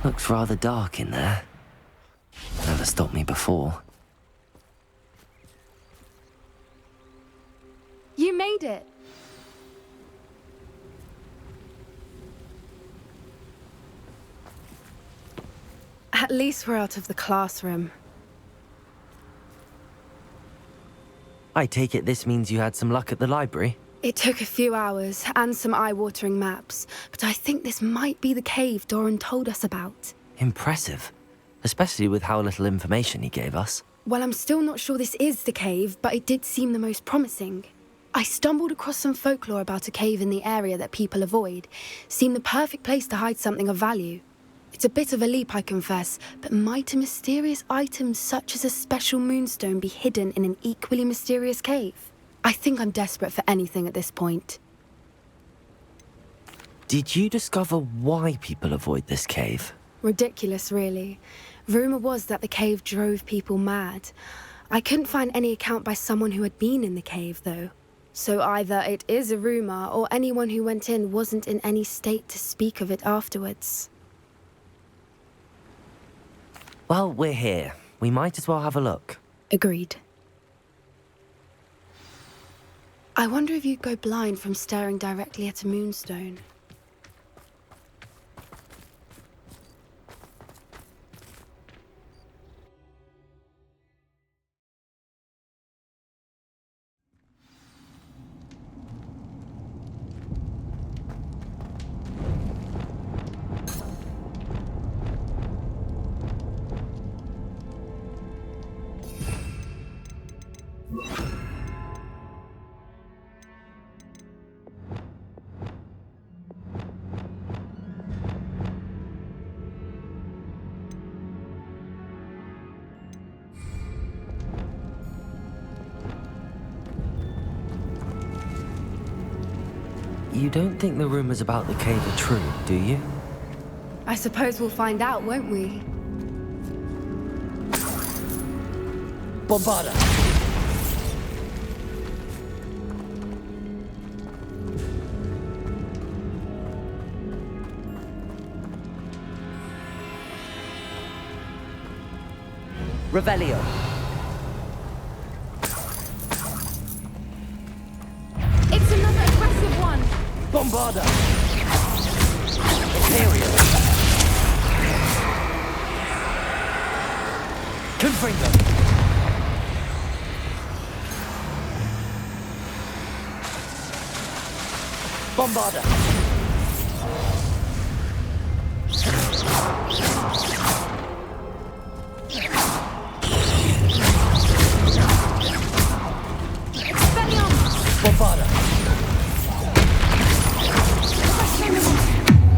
Looks rather dark in there. Never stopped me before. You made it! At least we're out of the classroom. I take it this means you had some luck at the library? It took a few hours and some eye-watering maps, but I think this might be the cave Doran told us about. Impressive. Especially with how little information he gave us. Well, I'm still not sure this is the cave, but it did seem the most promising. I stumbled across some folklore about a cave in the area that people avoid. Seemed the perfect place to hide something of value. It's a bit of a leap, I confess, but might a mysterious item such as a special moonstone be hidden in an equally mysterious cave? I think I'm desperate for anything at this point. Did you discover why people avoid this cave? Ridiculous, really. Rumour was that the cave drove people mad. I couldn't find any account by someone who had been in the cave, though. So either it is a rumour, or anyone who went in wasn't in any state to speak of it afterwards. Well, we're here. We might as well have a look. Agreed. I wonder if you'd go blind from staring directly at a moonstone. You don't think the rumors about the cave are true, do you? I suppose we'll find out, won't we? Bombarda! Revelio! It's another aggressive one! Bombarda! Imperial! Confringo! Bombarda! Bombarda!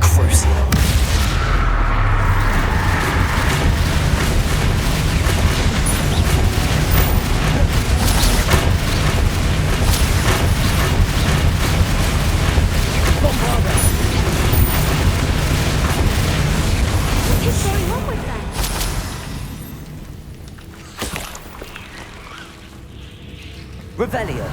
Crucial! What is going on with that? Revelio!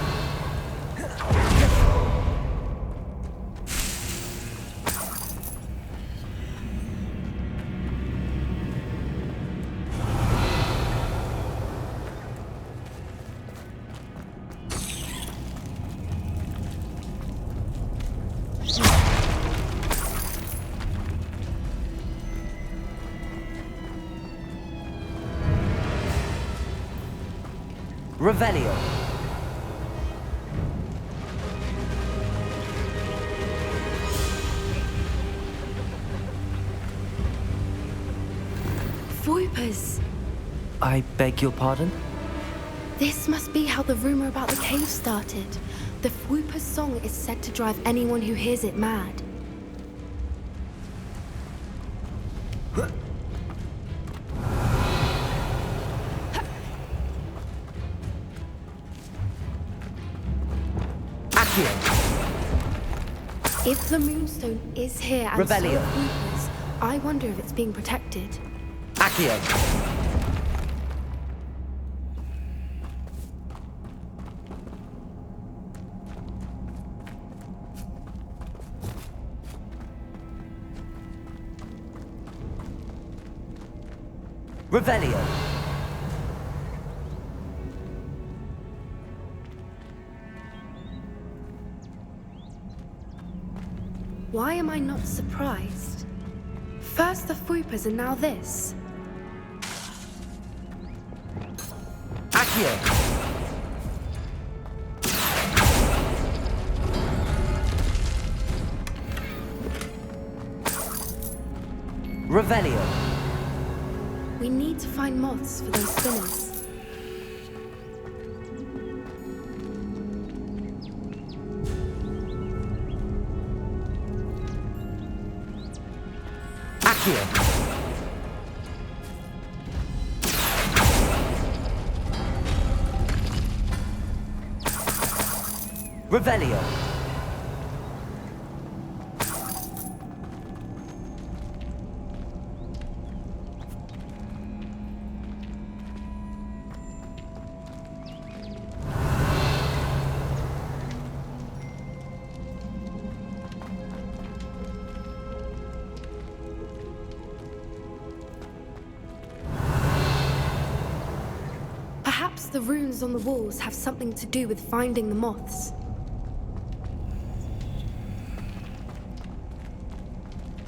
Revelio! Voipers! I beg your pardon? This must be how the rumor about the cave started. The Whooper's song is said to drive anyone who hears it mad. If the moonstone is here and so are Revelio. Whoopers, I wonder if it's being protected. Accio! Revelio. Why am I not surprised? First the Fupas and now this. Accio. Revelio. We need to find moths for those spinners. Accio. Revelio. Perhaps the runes on the walls have something to do with finding the moths.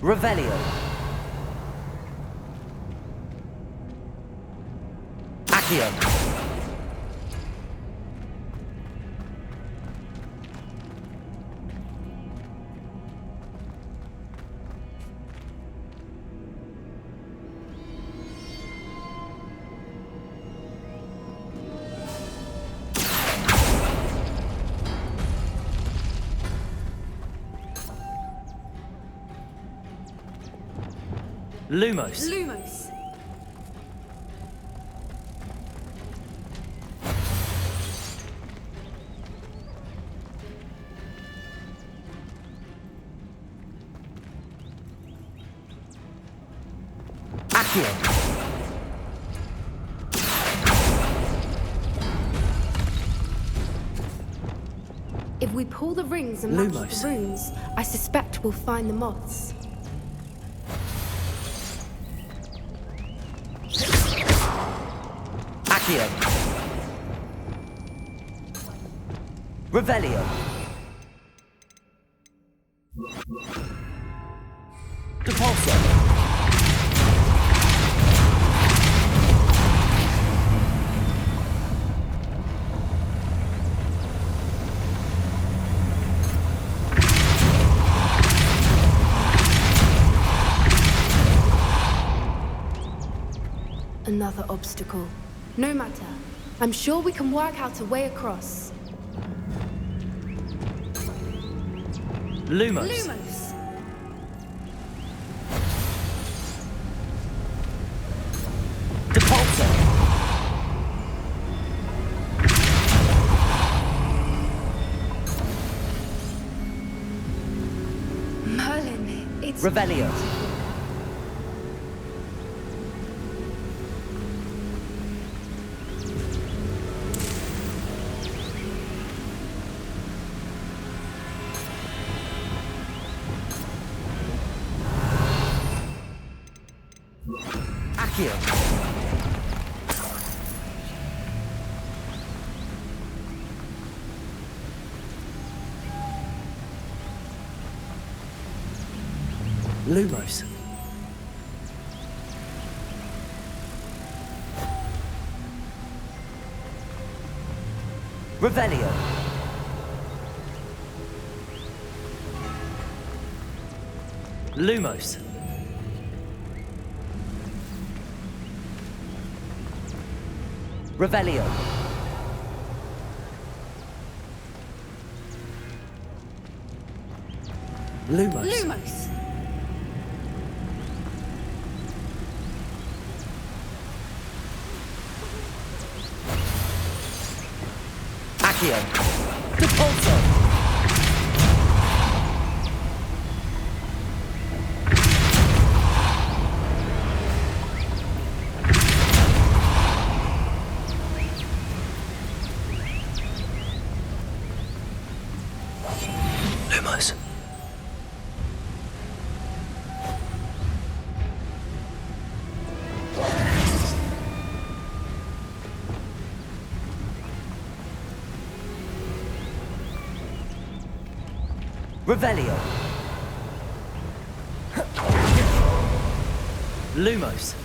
Revelio. Accio. Lumos. Lumos. Accio. If we pull the rings and match Lumos. the runes, I suspect we'll find the moths. Accio. Revelio. Depulso. Another obstacle. No matter. I'm sure we can work out a way across. Lumos. Lumos! Depulso. Merlin, it's Revelio. Accio. Lumos. Revelio. Lumos. Revelio. Lumos. Lumos! Accio. Depulso. Lumos. Revelio. Lumos.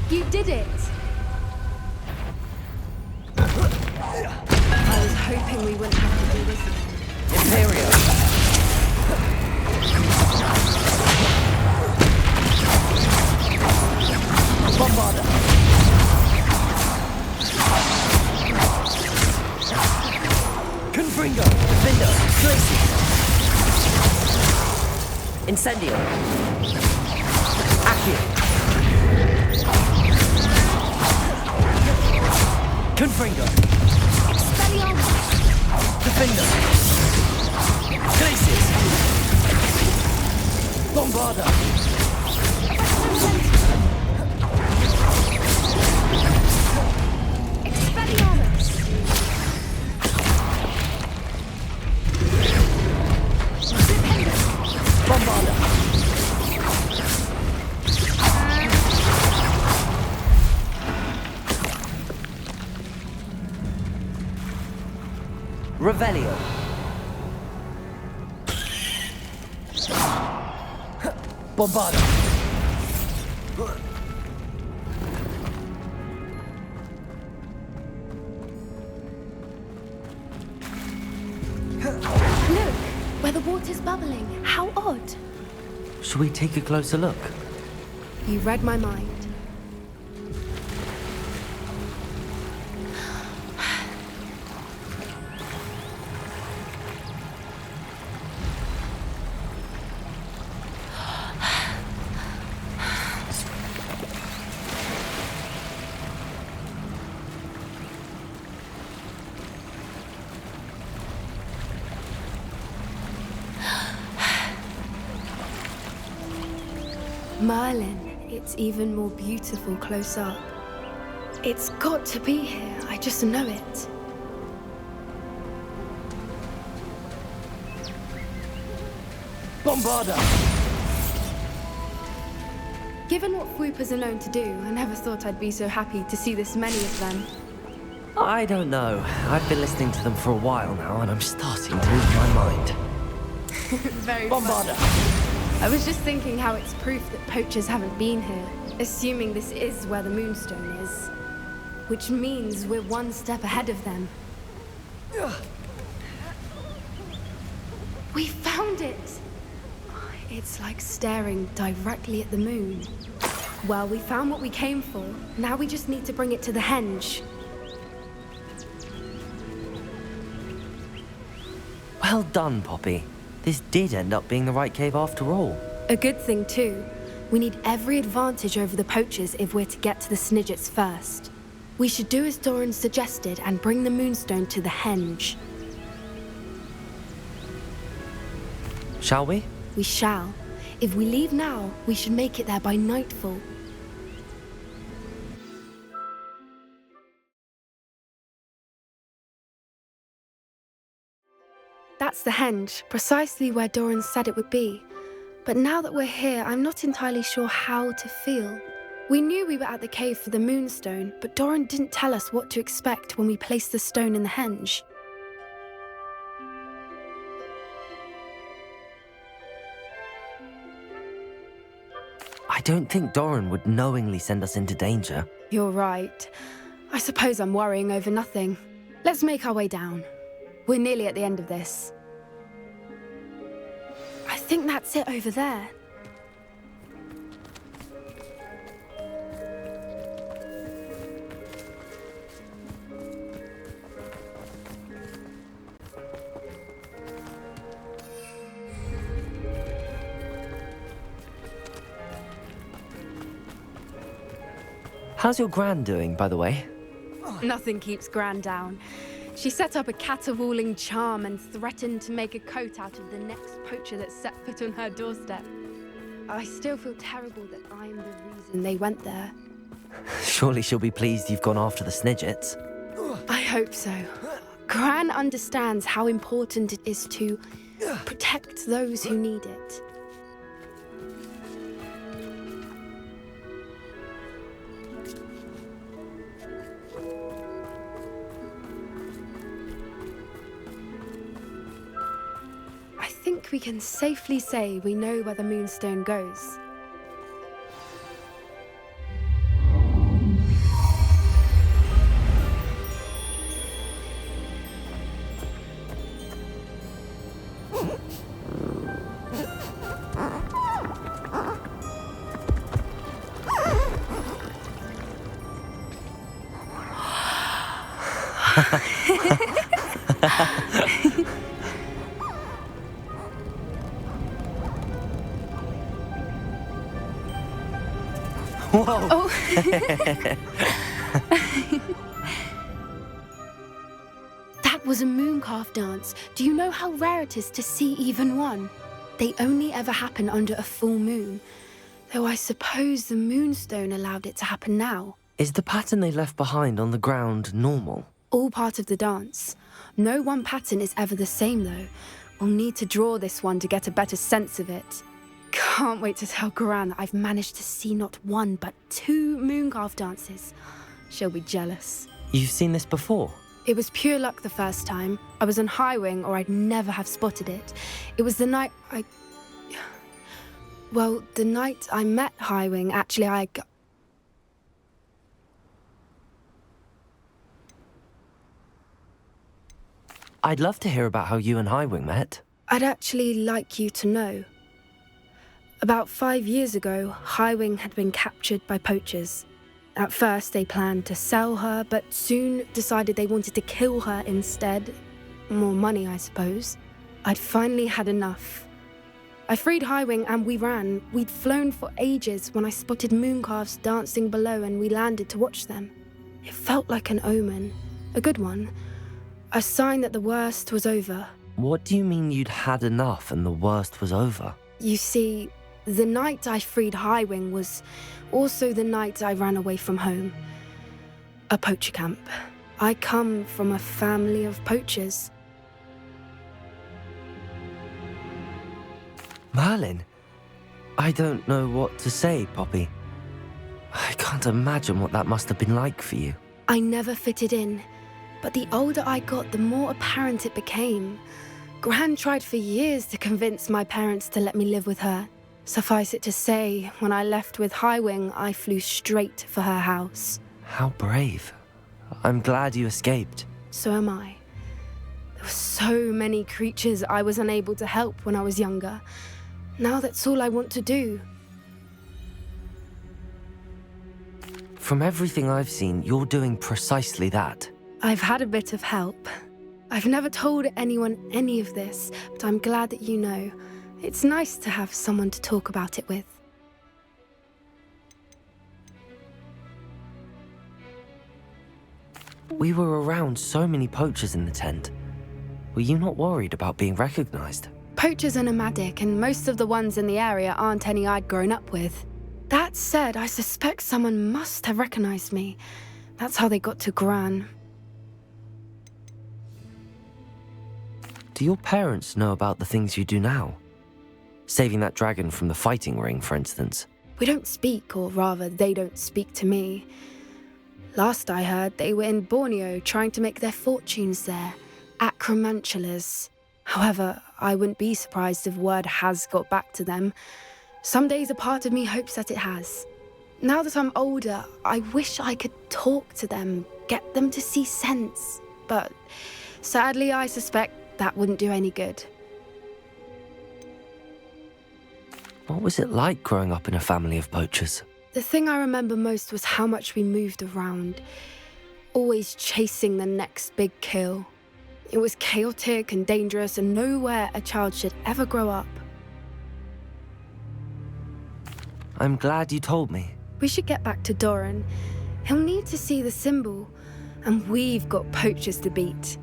You did it! I was hoping we wouldn't have to do this again. Imperio. Bombarda. Confringo. Defendo. Glacier. Incendio. Accio. Confringo. Expelliarmus! Defender. Glaciers. Bombarda. Expelliarmus! Bombarda. Revelio. Bombarda. Look, where the water's bubbling. How odd. Should we take a closer look? You read my mind. Merlin, it's even more beautiful close up. It's got to be here, I just know it. Bombarda. Given what Fwoopers are known to do, I never thought I'd be so happy to see this many of them. I don't know. I've been listening to them for a while now, and I'm starting to lose my mind. Very Bombarda. I was just thinking how it's proof that poachers haven't been here, assuming this is where the Moonstone is. Which means we're one step ahead of them. We found it! It's like staring directly at the moon. Well, we found what we came for. Now we just need to bring it to the henge. Well done, Poppy. This did end up being the right cave after all. A good thing, too. We need every advantage over the poachers if we're to get to the Snidgets first. We should do as Doran suggested and bring the Moonstone to the henge. Shall we? We shall. If we leave now, we should make it there by nightfall. That's the henge, precisely where Doran said it would be. But now that we're here, I'm not entirely sure how to feel. We knew we were at the cave for the Moonstone, but Doran didn't tell us what to expect when we placed the stone in the henge. I don't think Doran would knowingly send us into danger. You're right. I suppose I'm worrying over nothing. Let's make our way down. We're nearly at the end of this. I think that's it over there. How's your Gran doing, by the way? Nothing keeps Gran down. She set up a caterwauling charm and threatened to make a coat out of the next poacher that set foot on her doorstep. I still feel terrible that I'm the reason they went there. Surely she'll be pleased you've gone after the Snidgets. I hope so. Gran understands how important it is to protect those who need it. I think we can safely say we know where the Moonstone goes. Whoa! Oh. That was a mooncalf dance. Do you know how rare it is to see even one? They only ever happen under a full moon. Though I suppose the Moonstone allowed it to happen now. Is the pattern they left behind on the ground normal? All part of the dance. No one pattern is ever the same, though. We'll need to draw this one to get a better sense of it. Can't wait to tell Gran that I've managed to see not one, but 2 mooncalf dances. She'll be jealous. You've seen this before? It was pure luck the first time. I was on High Wing, or I'd never have spotted it. It was the night the night I met High Wing, actually, I'd love to hear about how you and Highwing met. I'd actually like you to know. About 5 years ago, High Wing had been captured by poachers. At first, they planned to sell her, but soon decided they wanted to kill her instead. More money, I suppose. I'd finally had enough. I freed High Wing and we ran. We'd flown for ages when I spotted mooncalves dancing below and we landed to watch them. It felt like an omen. A good one. A sign that the worst was over. What do you mean you'd had enough and the worst was over? You see, the night I freed High Wing was also the night I ran away from home. A poacher camp. I come from a family of poachers. Merlin? I don't know what to say, Poppy. I can't imagine what that must have been like for you. I never fitted in, but the older I got, the more apparent it became. Gran tried for years to convince my parents to let me live with her. Suffice it to say, when I left with High Wing, I flew straight for her house. How brave. I'm glad you escaped. So am I. There were so many creatures I was unable to help when I was younger. Now that's all I want to do. From everything I've seen, you're doing precisely that. I've had a bit of help. I've never told anyone any of this, but I'm glad that you know. It's nice to have someone to talk about it with. We were around so many poachers in the tent. Were you not worried about being recognized? Poachers are nomadic, and most of the ones in the area aren't any I'd grown up with. That said, I suspect someone must have recognized me. That's how they got to Gran. Do your parents know about the things you do now? Saving that dragon from the fighting ring, for instance. We don't speak, or rather, they don't speak to me. Last I heard, they were in Borneo trying to make their fortunes there, acromantulas. However, I wouldn't be surprised if word has got back to them. Some days a part of me hopes that it has. Now that I'm older, I wish I could talk to them, get them to see sense. But sadly, I suspect that wouldn't do any good. What was it like growing up in a family of poachers? The thing I remember most was how much we moved around, always chasing the next big kill. It was chaotic and dangerous, and nowhere a child should ever grow up. I'm glad you told me. We should get back to Doran. He'll need to see the symbol, and we've got poachers to beat.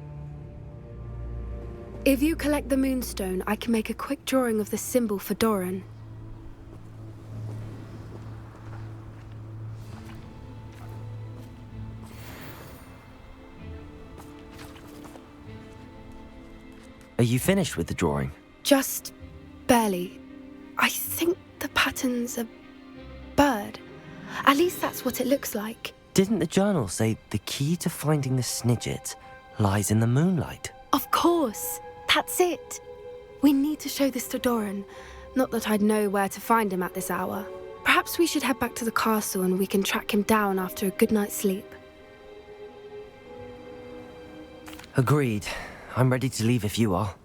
If you collect the Moonstone, I can make a quick drawing of the symbol for Doran. Are you finished with the drawing? Just barely. I think the pattern's a bird. At least that's what it looks like. Didn't the journal say the key to finding the Snidget lies in the moonlight? Of course. That's it. We need to show this to Doran. Not that I'd know where to find him at this hour. Perhaps we should head back to the castle and we can track him down after a good night's sleep. Agreed. I'm ready to leave if you are.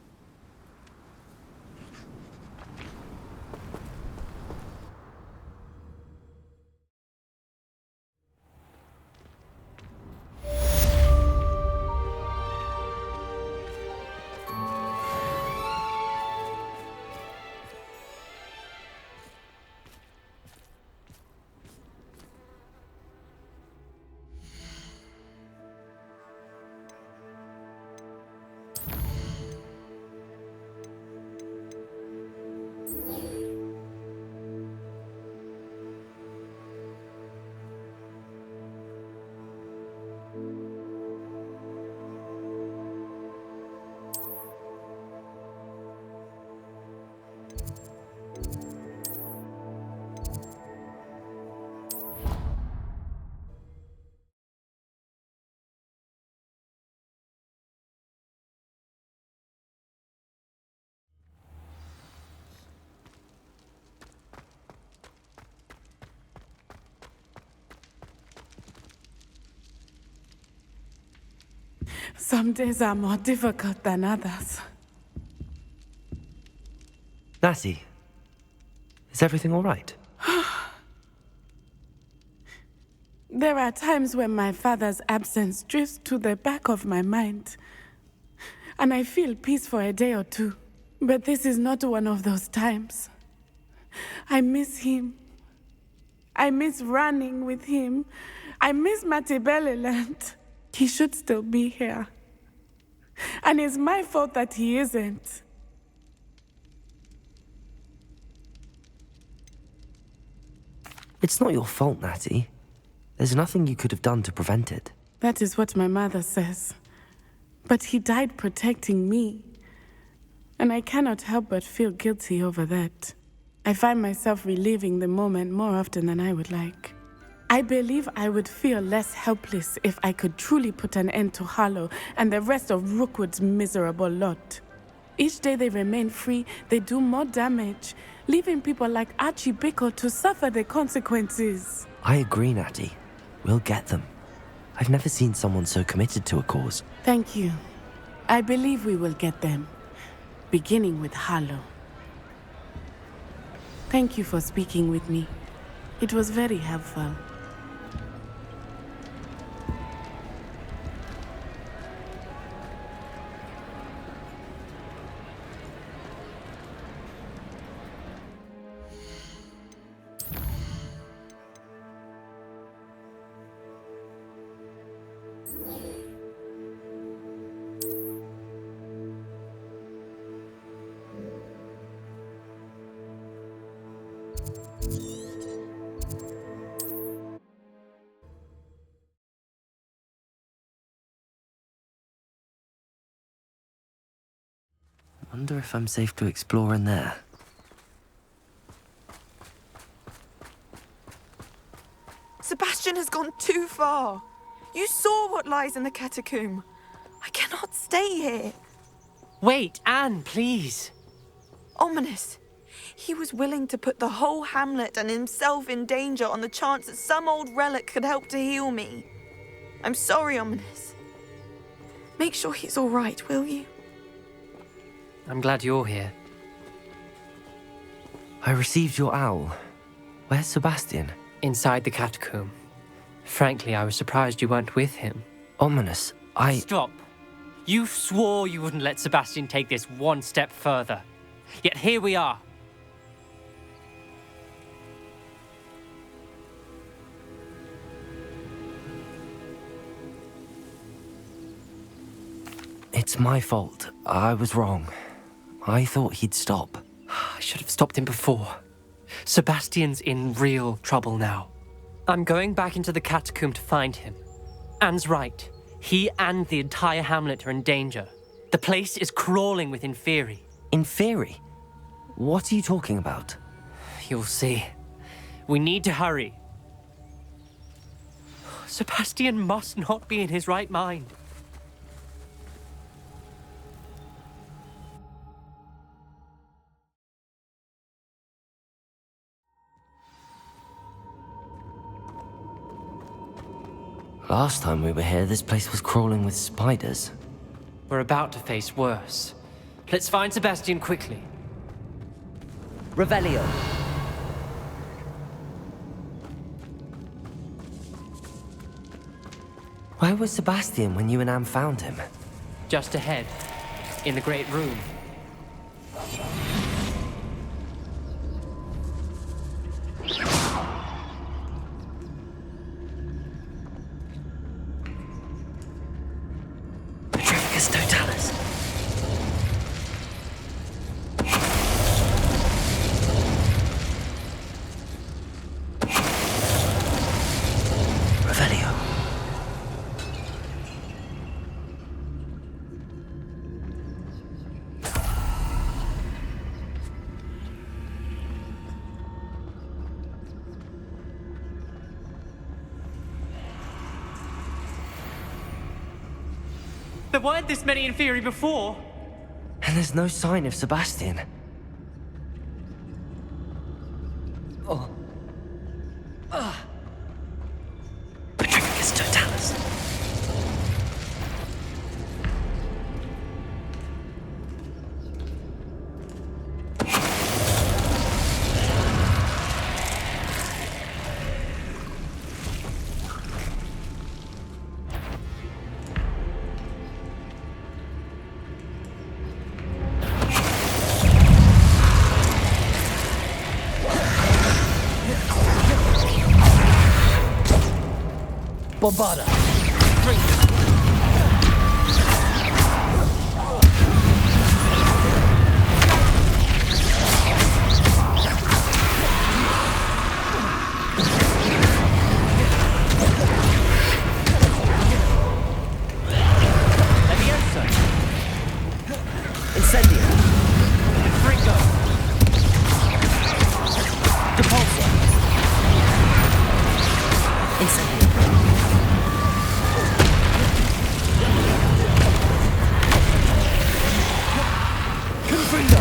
Some days are more difficult than others. Natty, is everything all right? There are times when my father's absence drifts to the back of my mind, and I feel peace for a day or two. But this is not one of those times. I miss him. I miss running with him. I miss Matibeleland. He should still be here. And it's my fault that he isn't. It's not your fault, Natty. There's nothing you could have done to prevent it. That is what my mother says. But he died protecting me. And I cannot help but feel guilty over that. I find myself reliving the moment more often than I would like. I believe I would feel less helpless if I could truly put an end to Harlow and the rest of Rookwood's miserable lot. Each day they remain free, they do more damage, leaving people like Archie Bickle to suffer the consequences. I agree, Natty. We'll get them. I've never seen someone so committed to a cause. Thank you. I believe we will get them, beginning with Harlow. Thank you for speaking with me. It was very helpful. Wonder if I'm safe to explore in there. Sebastian has gone too far. You saw what lies in the catacomb. I cannot stay here. Wait, Anne, please. Ominous. He was willing to put the whole hamlet and himself in danger on the chance that some old relic could help to heal me. I'm sorry, Ominous. Make sure he's all right, will you? I'm glad you're here. I received your owl. Where's Sebastian? Inside the catacomb. Frankly, I was surprised you weren't with him. Ominous, Stop. You swore you wouldn't let Sebastian take this one step further. Yet here we are. It's my fault. I was wrong. I thought he'd stop. I should have stopped him before. Sebastian's in real trouble now. I'm going back into the catacomb to find him. Anne's right. He and the entire hamlet are in danger. The place is crawling with Inferi. Inferi? What are you talking about? You'll see. We need to hurry. Sebastian must not be in his right mind. Last time we were here, this place was crawling with spiders. We're about to face worse. Let's find Sebastian quickly. Revelio. Where was Sebastian when you and Anne found him? Just ahead, in the Great Room. Petrificus Totalis. Revelio. There weren't this many Inferi before. And there's no sign of Sebastian. Oh. Petrificus Totalis. Bombarda. Leviosa. Incendio. Fringo. Depulso. Incendio. Confringo.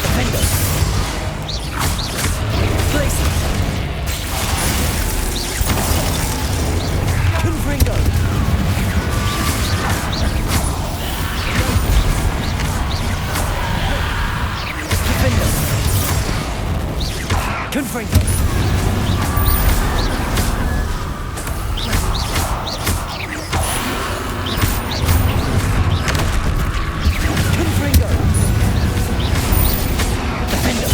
Defendo. Places. Confringo. Defendo. Confringo. Confringo. Defendo.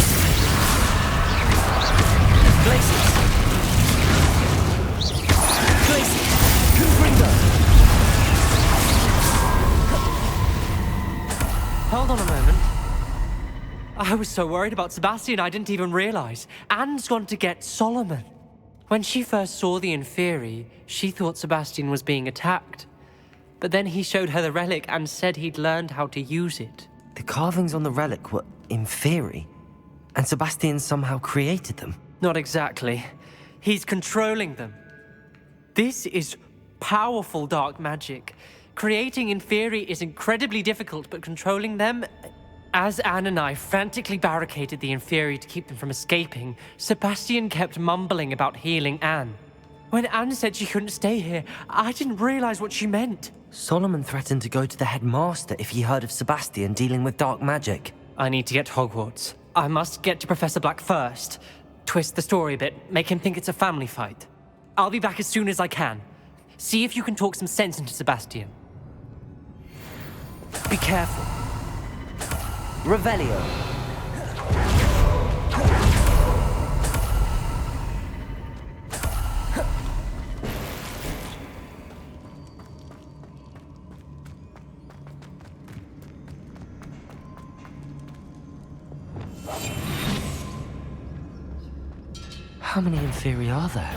Glacius. Glacius. Confringo. Hold on a moment. I was so worried about Sebastian I didn't even realize. Anne's gone to get Solomon. When she first saw the Inferi, she thought Sebastian was being attacked. But then he showed her the relic and said he'd learned how to use it. The carvings on the relic were Inferi, and Sebastian somehow created them. Not exactly. He's controlling them. This is powerful dark magic. Creating Inferi is incredibly difficult, but controlling them... As Anne and I frantically barricaded the Inferi to keep them from escaping, Sebastian kept mumbling about healing Anne. When Anne said she couldn't stay here, I didn't realize what she meant. Solomon threatened to go to the headmaster if he heard of Sebastian dealing with dark magic. I need to get to Hogwarts. I must get to Professor Black first. Twist the story a bit, make him think it's a family fight. I'll be back as soon as I can. See if you can talk some sense into Sebastian. Be careful. Revelio. How many Inferi are there?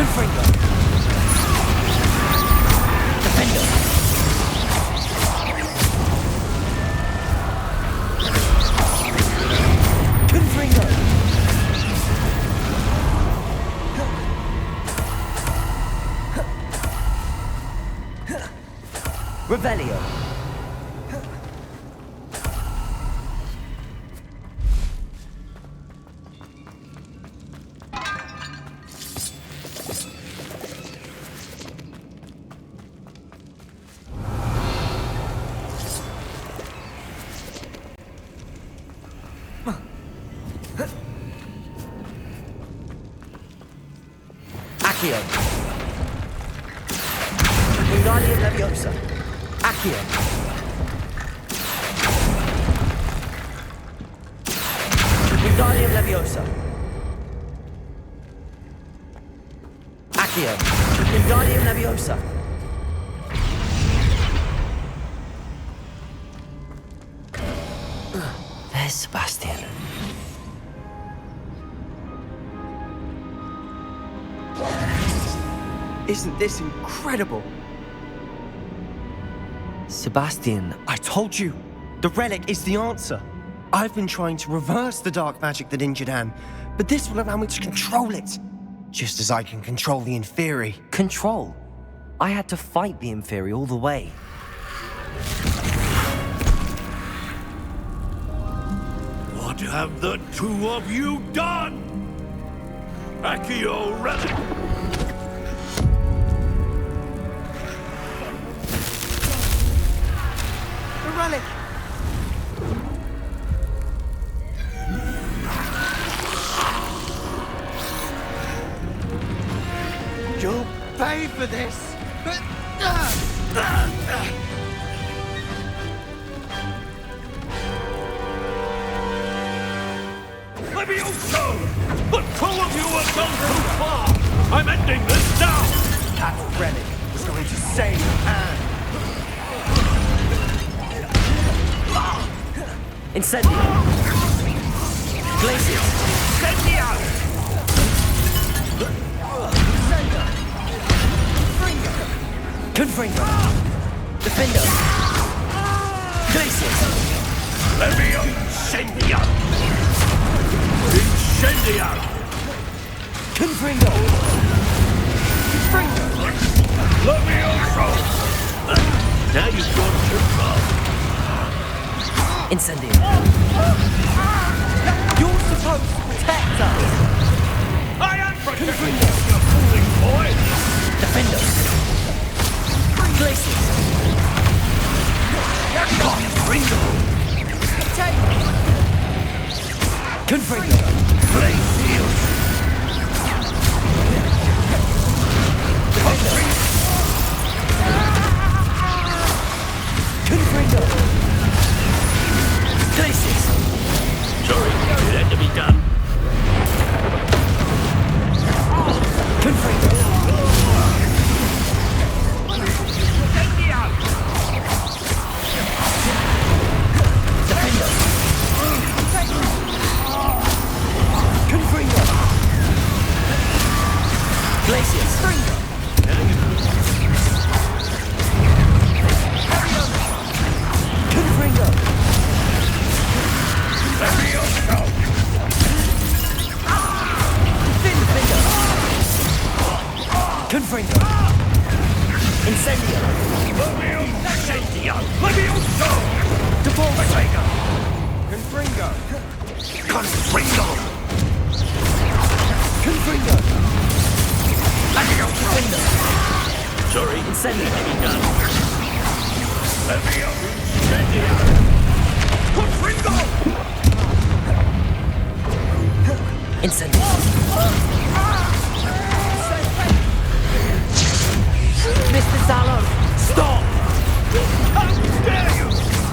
Confringo! Defender! Confringo! Revelio! Accio. Wingardium Leviosa. Accio. Wingardium Leviosa. Accio. Wingardium Leviosa. There's Sebastian. Isn't this incredible? Sebastian, I told you, the relic is the answer. I've been trying to reverse the dark magic that injured Anne, but this will allow me to control it. Just as I can control the Inferi. control. I had to fight the Inferi all the way. What have the two of you done? Accio Relic! The relic! You'll pay for this! Levioso! The two of you have gone too far! I'm ending this now! That relic was going to save Anne. Incendio! Glacius! Incendio! Confringo! Defender! Glacius! Levio Incendio! Incendio! Confringo! Confringo! Levioso! Now you've gone too far. Incendio! You're supposed to protect us! I am protecting you, you foolish boy! Defender! Glacius! Confringo! Confringo! Glacius! Confringo! Glacius! Sorry, it had to be done. Confringo! Confringo! Glacius! Confringo! Confringo! Incendio! Incendio! Levioso! Devolver! Confringo! Confringo! Confringo! Levioso! Defender! Sorry, Incendio! it had to be done. Levio Incendio! Confringo! Incendio! Mr. Salon! Stop! How dare you!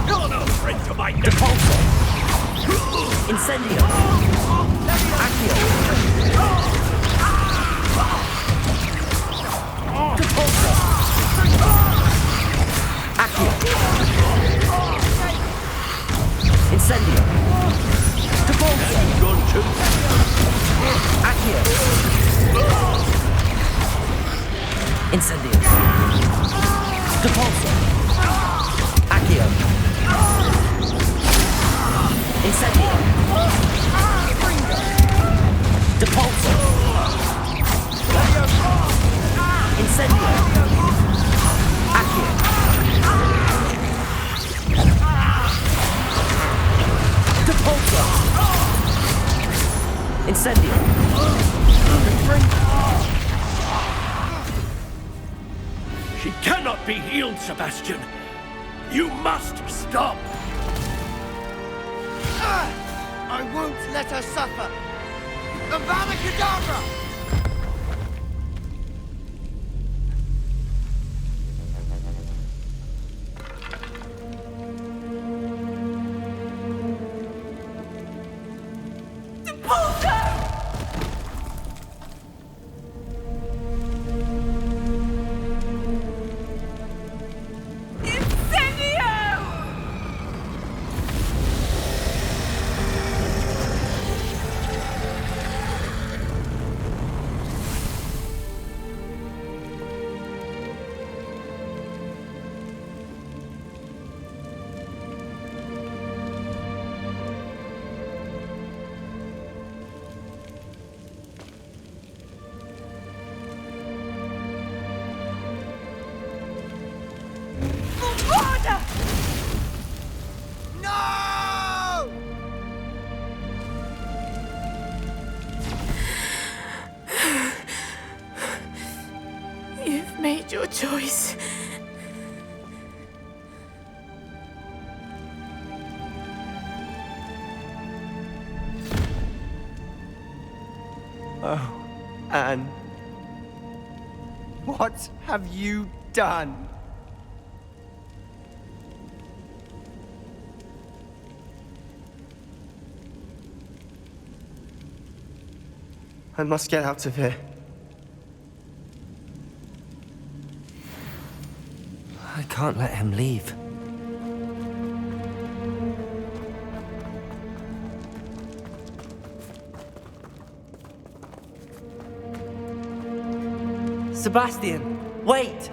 You're no friend to my nephew! Depulso! Incendio! Accio! Depulso! Accio! Incendio! Depulso! Gone too Accio! Incendio. Depulso. Accio. Incendio. Depulso. Incendio. Accio. Depulso. Incendio. She cannot be healed, Sebastian. You must stop. I won't let her suffer. Avada Kedavra! You've made your choice. Oh, Anne. What have you done? I must get out of here. I can't let him leave. Sebastian, wait!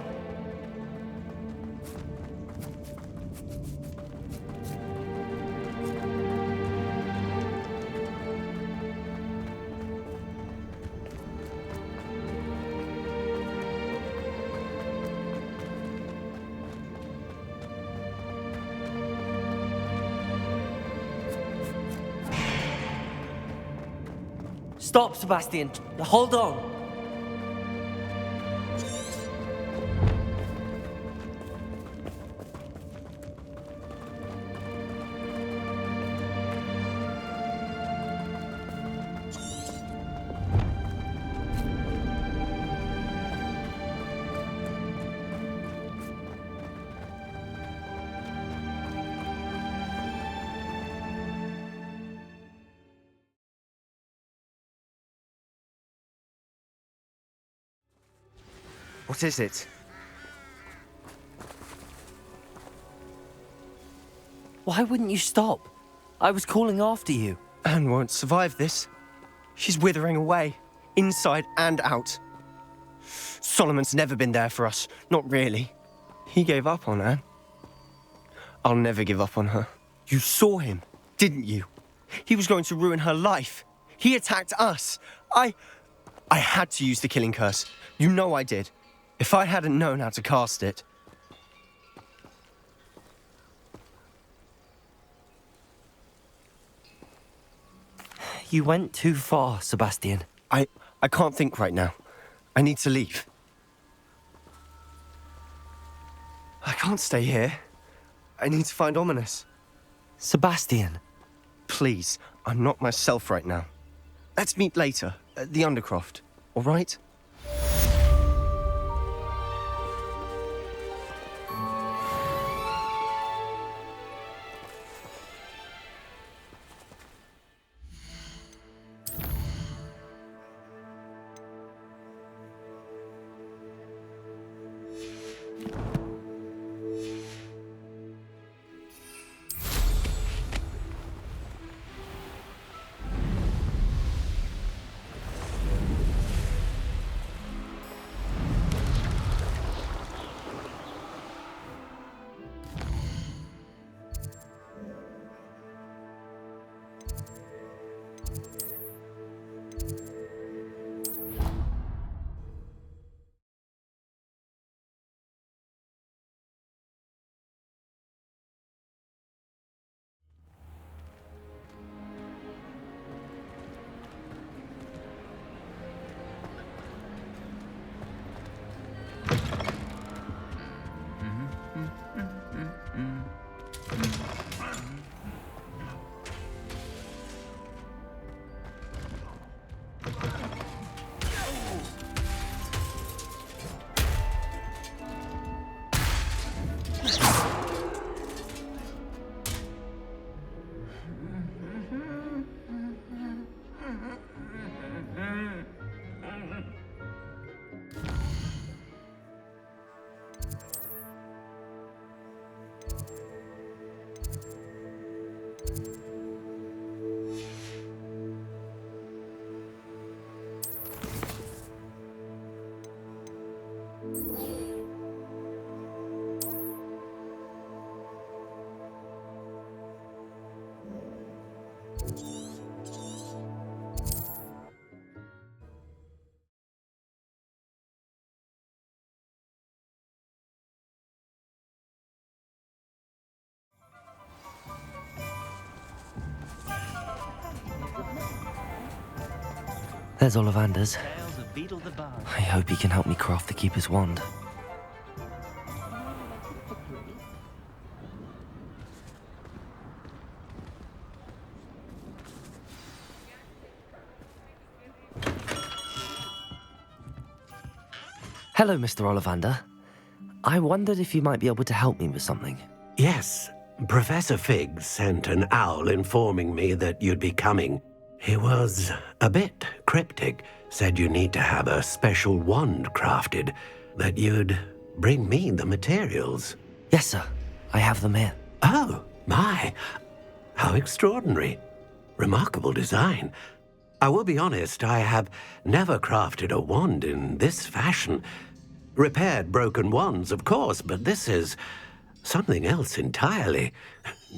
Stop, Sebastian. Hold on. What is it? Why wouldn't you stop? I was calling after you. Anne won't survive this. She's withering away, inside and out. Solomon's never been there for us, not really. He gave up on Anne. I'll never give up on her. You saw him, didn't you? He was going to ruin her life. He attacked us. I had to use the killing curse. You know I did. If I hadn't known how to cast it... You went too far, Sebastian. I can't think right now. I need to leave. I can't stay here. I need to find Ominous. Sebastian. Please, I'm not myself right now. Let's meet later, at the Undercroft, all right? There's Ollivander's. I hope he can help me craft the Keeper's wand. Hello, Mr. Ollivander. I wondered if you might be able to help me with something. Yes, Professor Fig sent an owl informing me that you'd be coming. He was a bit cryptic, said you need to have a special wand crafted, that you'd bring me the materials. Yes, sir. I have them here. Oh, my. How extraordinary. Remarkable design. I will be honest, I have never crafted a wand in this fashion. Repaired broken wands, of course, but this is something else entirely.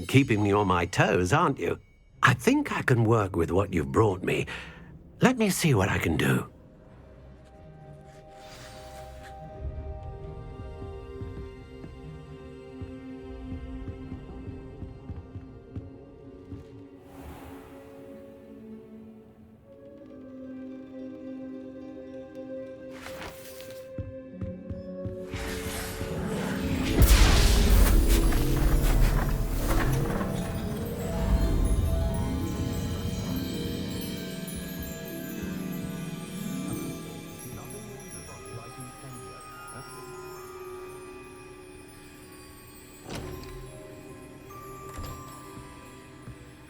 Keeping me on my toes, aren't you? I think I can work with what you've brought me. Let me see what I can do.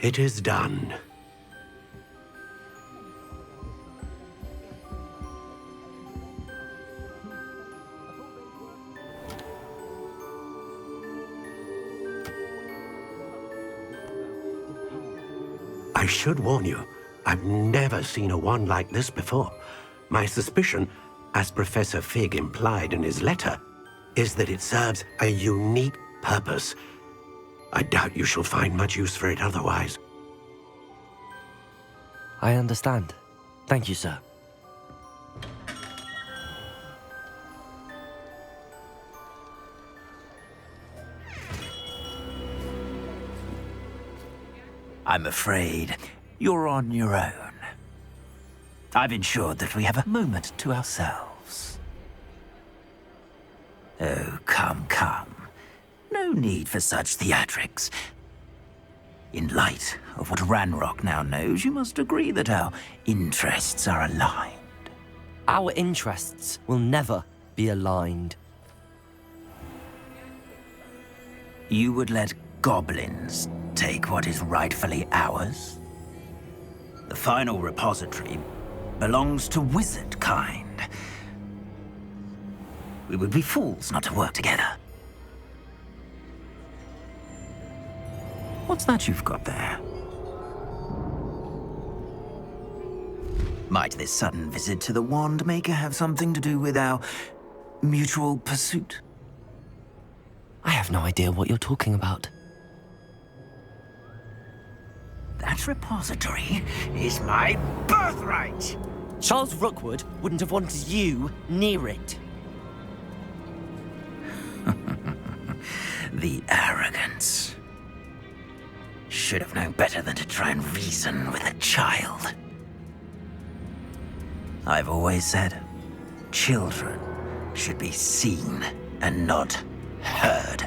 It is done. I should warn you, I've never seen a wand like this before. My suspicion, as Professor Fig implied in his letter, is that it serves a unique purpose. I doubt you shall find much use for it otherwise. I understand. Thank you, sir. I'm afraid you're on your own. I've ensured that we have a moment to ourselves. Oh, come, come. No need for such theatrics. In light of what Ranrock now knows, you must agree that our interests are aligned. Our interests will never be aligned. You would let goblins take what is rightfully ours? The final repository belongs to wizard kind. We would be fools not to work together. What's that you've got there? Might this sudden visit to the Wand Maker have something to do with our mutual pursuit? I have no idea what you're talking about. That repository is my birthright! Charles Rookwood wouldn't have wanted you near it. The arrogance. Should have known better than to try and reason with a child. I've always said, children should be seen and not heard.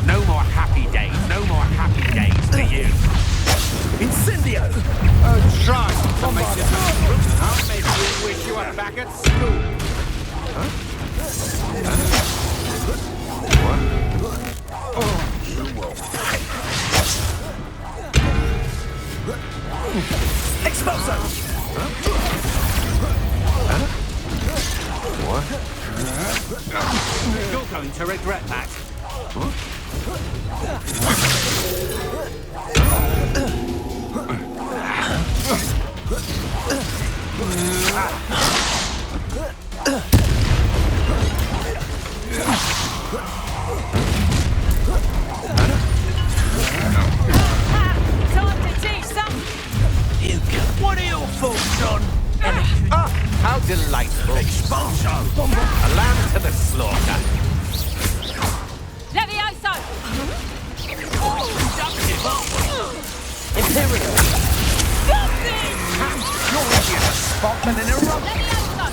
No more happy days, no more happy days for you. Incendio! Try to make this happen. I'll make you wish you were back at school. You will pay. Expulso! You're going to regret that. Time to teach some. What are your thoughts on? Ah, how delightful. Expulso! A lamb to the slaughter. Levioso! Productive, aren't we? Imperial! You're easier to spot than in a rock. Levioso!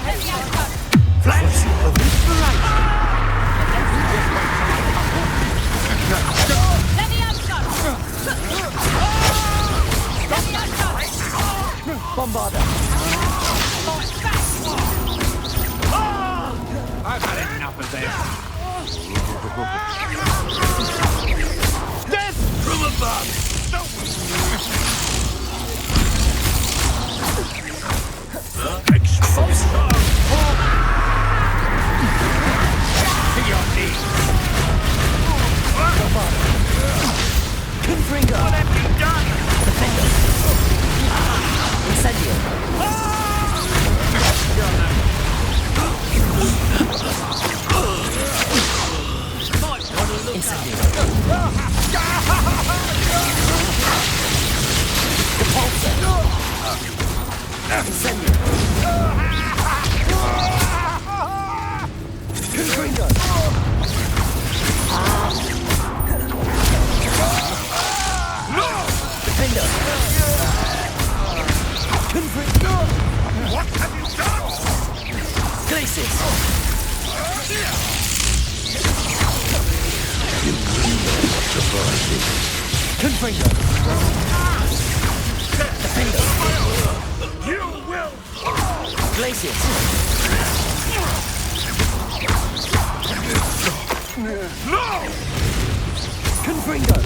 Levioso! Flash of inspiration! Levioso! Levioso! Bombarda! I've had enough of this. Death from above! Expulso! To your knees. Confringo! What have you done? Incendio! Incendio! Repulsor! Incendio! Confringo! Defender! Confringo! What have you done? Glacis! Confringo! Defender! You will. Glacis! No! Confringo!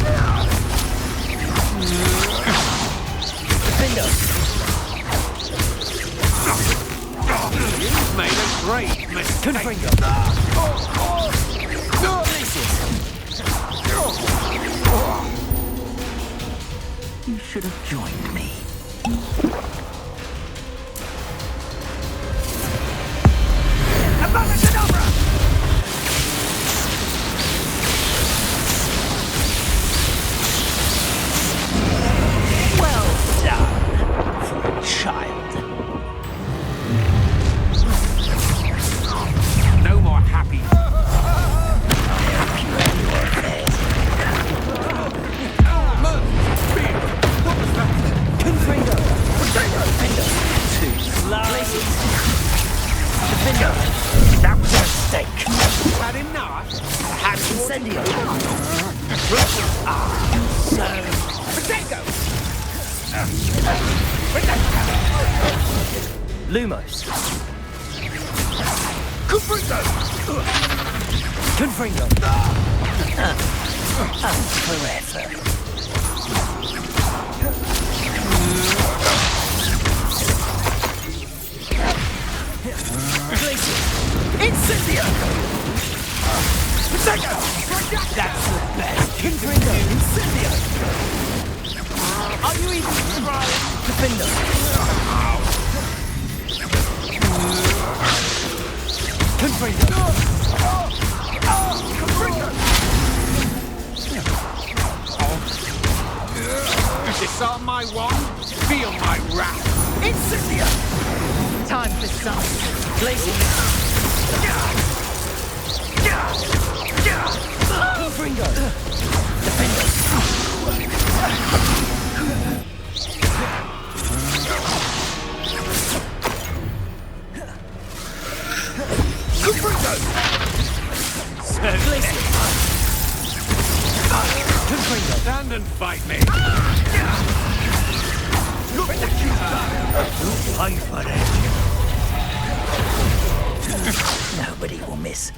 Defender! You've made a great mistake. Confringo! Glacis! You should have joined me. Well done for a child. No more happy. Confringo! Defender! Glacis! Defender! That was a mistake. Had enough. Incendio! Potato. Lumos! Confringo. Confringo! Forever. Glacis! Incendio! Potato! That's the best. Confringo! Incendio! Are you even trying? Defender! Confringo! Disarm my wand. Feel my wrath. Incendio! Time for some. Glacis! Confringo! Defender! Glacis! Confringo! Stand and fight me. Pay for it. Nobody will miss.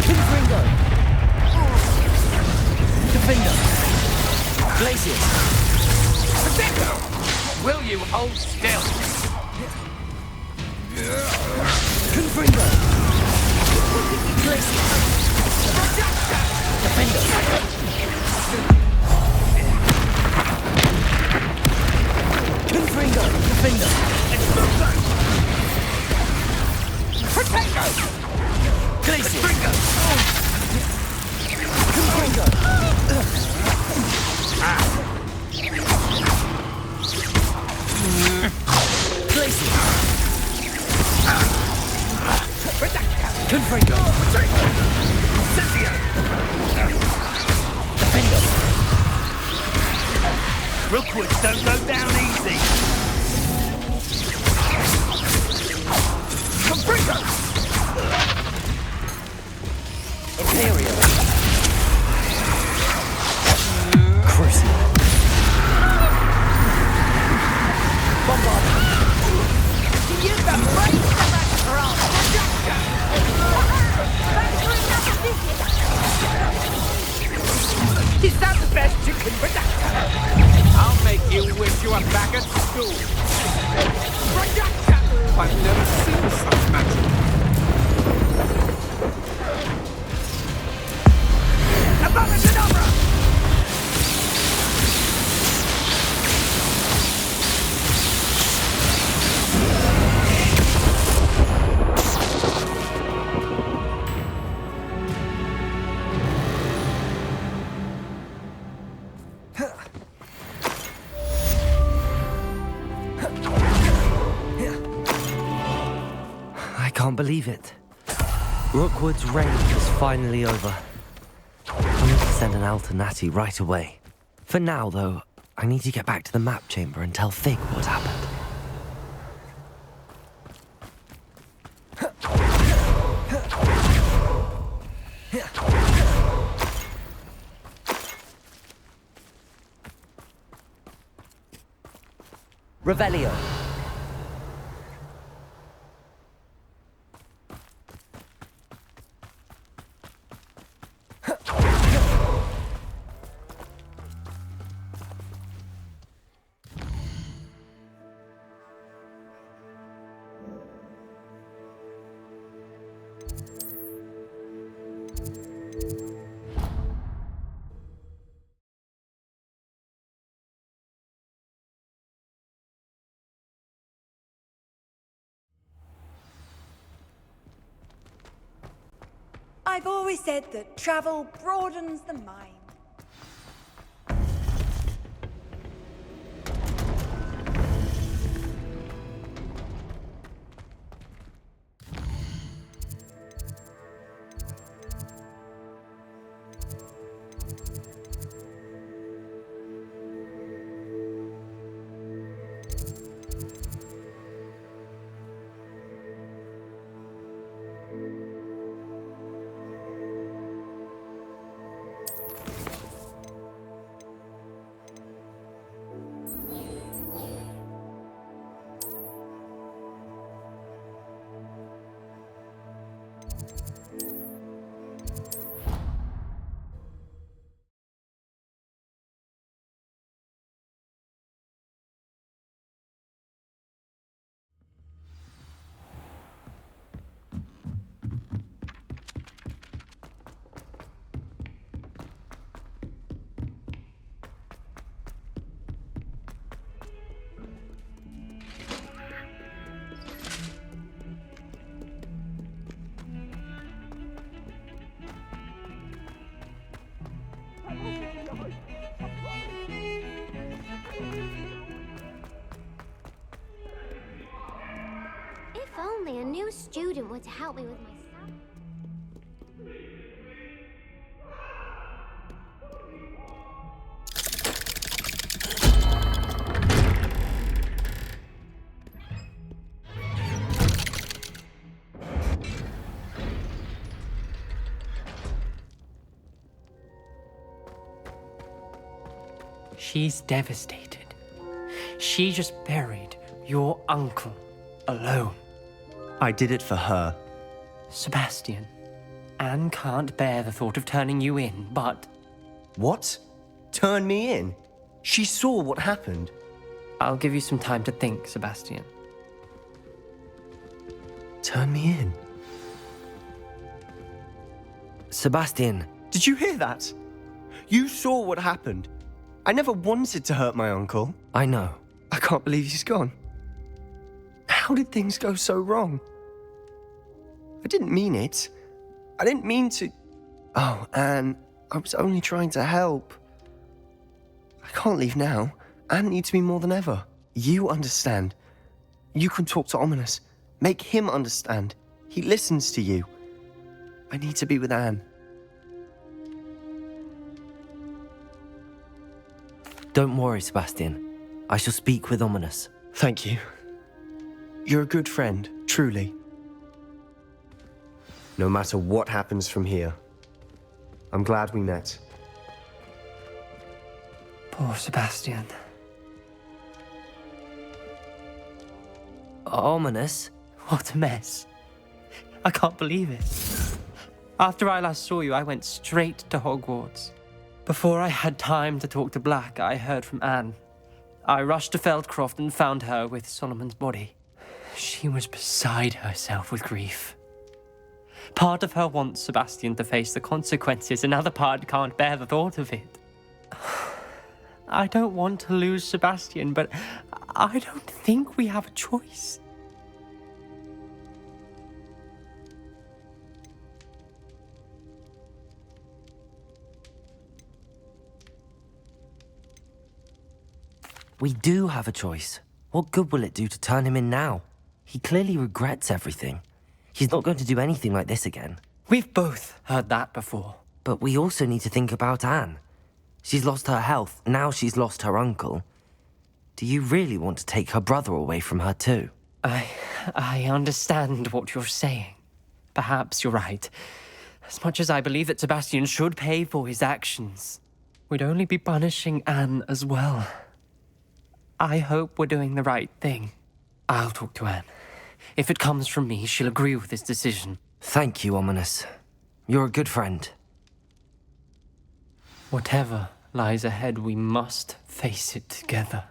Confringo! Defender! Glacis! Will you hold still? Confringo! Glacis! Defender! Confringo! Defender! Rookwoods don't go down easy. Imperial. Crucible. Bombard. Use the brains to restaurant! Is that the best you can produce? I'll make you wish you were back at school. I've never seen such magic. Abracadabra! I can't believe it. Rookwood's reign is finally over. I need to send an Alternati right away. For now, though, I need to get back to the map chamber and tell Fig what happened. Revelio. I've always said that travel broadens the mind. If only a new student would help me with my stuff. She's devastated. She just buried your uncle alone. I did it for her. Sebastian, Anne can't bear the thought of turning you in, but... What? Turn me in? She saw what happened. I'll give you some time to think, Sebastian. Turn me in? Sebastian. Did you hear that? You saw what happened. I never wanted to hurt my uncle. I know. I can't believe he's gone. How did things go so wrong? I didn't mean it. I didn't mean to... Oh, Anne, I was only trying to help. I can't leave now. Anne needs me more than ever. You understand. You can talk to Ominous. Make him understand. He listens to you. I need to be with Anne. Don't worry, Sebastian. I shall speak with Ominous. Thank you. You're a good friend, truly. No matter what happens from here, I'm glad we met. Poor Sebastian. Ominous? What a mess. I can't believe it. After I last saw you, I went straight to Hogwarts. Before I had time to talk to Black, I heard from Anne. I rushed to Feldcroft and found her with Solomon's body. She was beside herself with grief. Part of her wants Sebastian to face the consequences, another part can't bear the thought of it. I don't want to lose Sebastian, but I don't think we have a choice. We do have a choice. What good will it do to turn him in now? He clearly regrets everything. He's not going to do anything like this again. We've both heard that before. But we also need to think about Anne. She's lost her health, now she's lost her uncle. Do you really want to take her brother away from her too? I understand what you're saying. Perhaps you're right. As much as I believe that Sebastian should pay for his actions, we'd only be punishing Anne as well. I hope we're doing the right thing. I'll talk to Anne. If it comes from me, she'll agree with this decision. Thank you, Ominous. You're a good friend. Whatever lies ahead, we must face it together.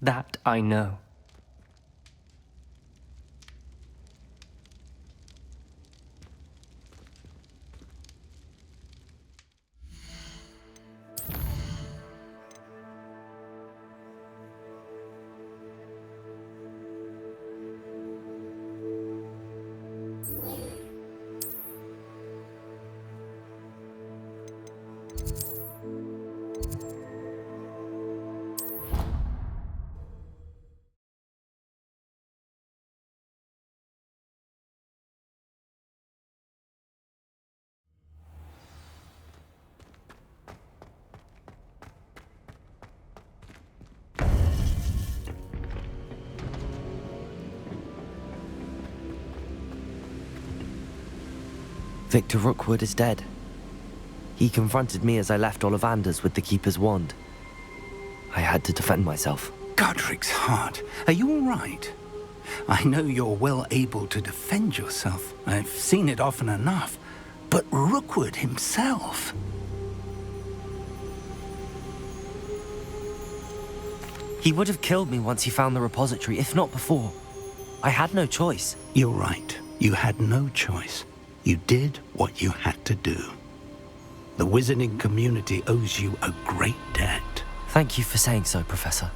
That I know. Victor Rookwood is dead. He confronted me as I left Ollivander's with the Keeper's wand. I had to defend myself. Godric's heart, are you all right? I know you're well able to defend yourself. I've seen it often enough. But Rookwood himself... He would have killed me once he found the repository, if not before. I had no choice. You're right. You had no choice. You did what you had to do. The wizarding community owes you a great debt. Thank you for saying so, Professor.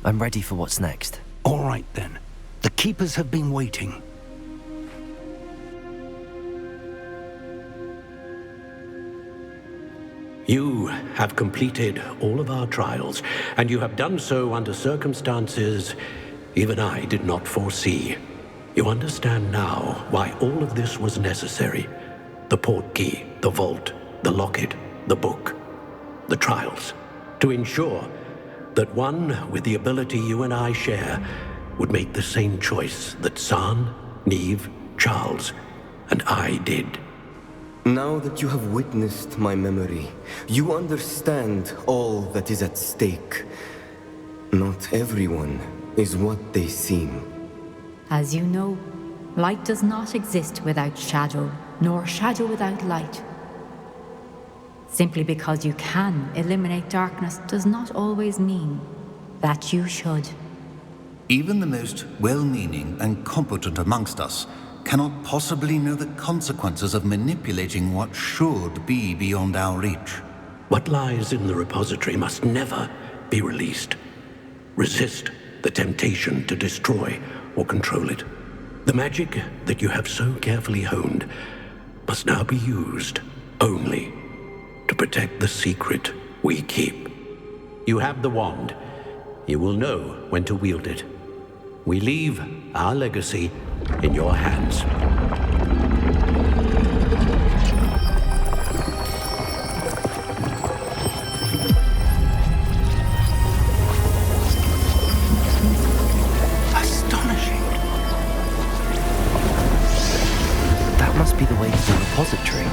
I'm ready for what's next. All right, then. The Keepers have been waiting. You have completed all of our trials, and you have done so under circumstances even I did not foresee. You understand now why all of this was necessary. The portkey, the vault, the locket, the book, the trials. To ensure that one with the ability you and I share would make the same choice that San, Neve, Charles, and I did. Now that you have witnessed my memory, you understand all that is at stake. Not everyone is what they seem. As you know, light does not exist without shadow, nor shadow without light. Simply because you can eliminate darkness does not always mean that you should. Even the most well-meaning and competent amongst us cannot possibly know the consequences of manipulating what should be beyond our reach. What lies in the repository must never be released. Resist the temptation to destroy or control it. The magic that you have so carefully honed must now be used only to protect the secret we keep. You have the wand. You will know when to wield it. We leave our legacy in your hands. Astonishing. That must be the way to the repository.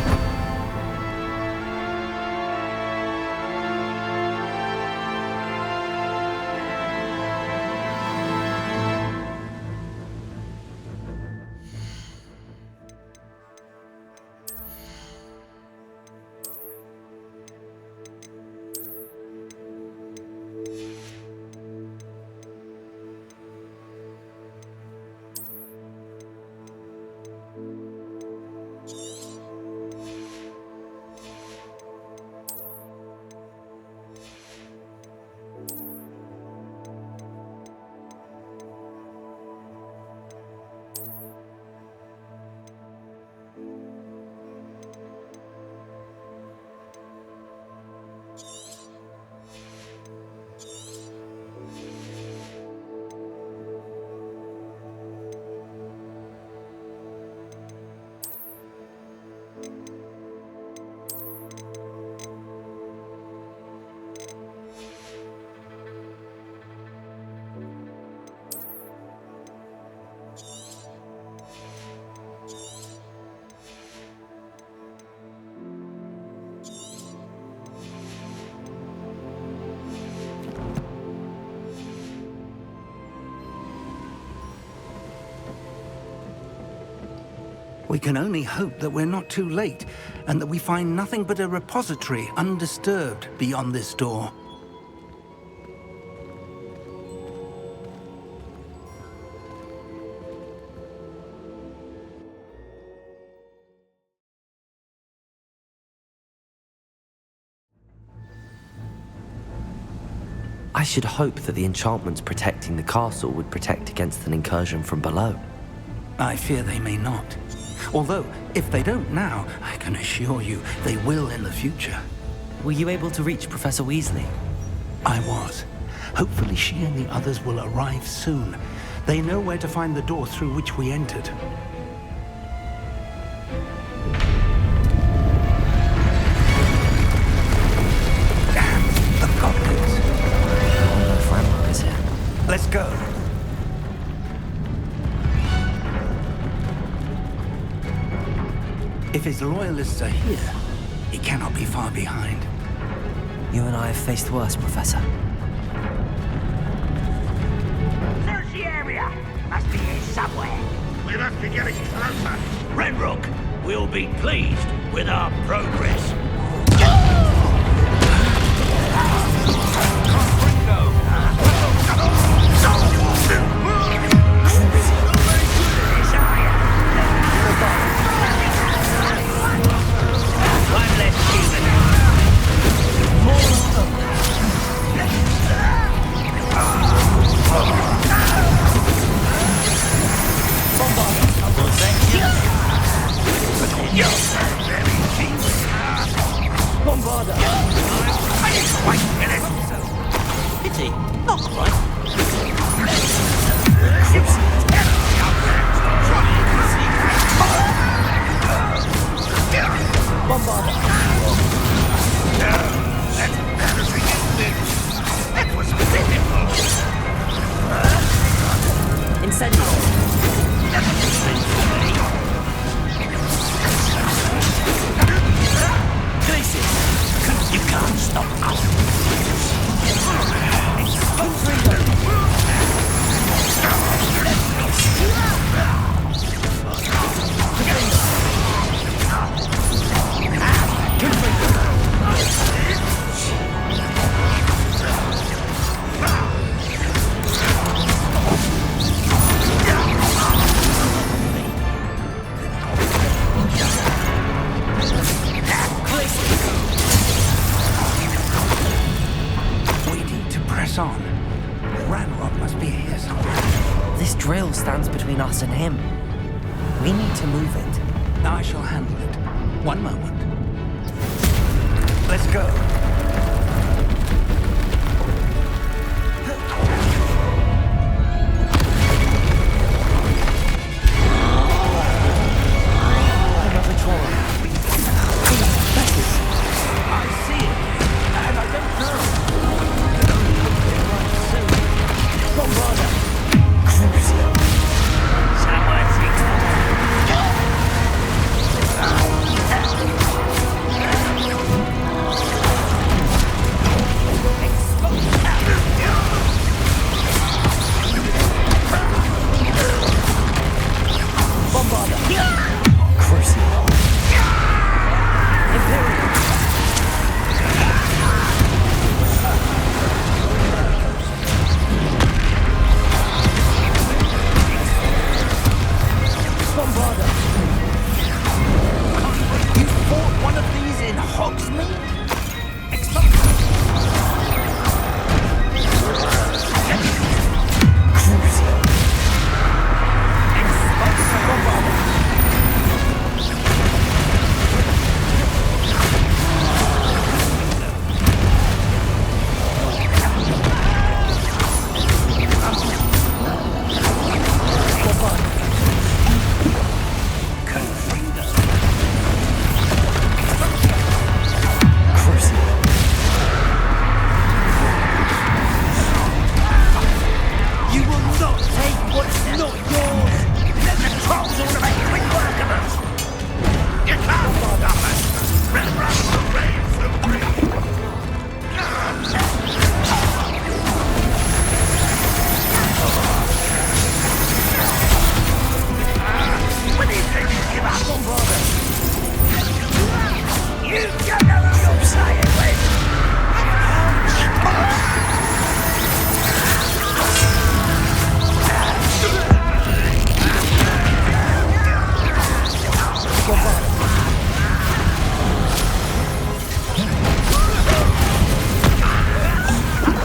We can only hope that we're not too late, and that we find nothing but a repository undisturbed beyond this door. I should hope that the enchantments protecting the castle would protect against an incursion from below. I fear they may not. Although, if they don't now, I can assure you they will in the future. Were you able to reach Professor Weasley? I was. Hopefully she and the others will arrive soon. They know where to find the door through which we entered. Damn, the goblins. I wonder if Ranrock is here. Let's go. If his loyalists are here, he cannot be far behind. You and I have faced worse, Professor. Search the area! Must be here somewhere. We must be getting closer. Ranrock will be pleased with our progress. Pity, not quite. That was pitiful. You can't stop us. On. Ranrock must be here somewhere. This drill stands between us and him. We need to move it. I shall handle it. One moment. Let's go. Another troll. I see it, and I don't know. Bombarda. Crucial. You fought one of these in Hogsmeade? You will not take what's not yours! Let the trolls all make quick work of us! You can't stop us! Red Russell reigns supreme! When do you think you give up on brother? You don't know who you're playing with!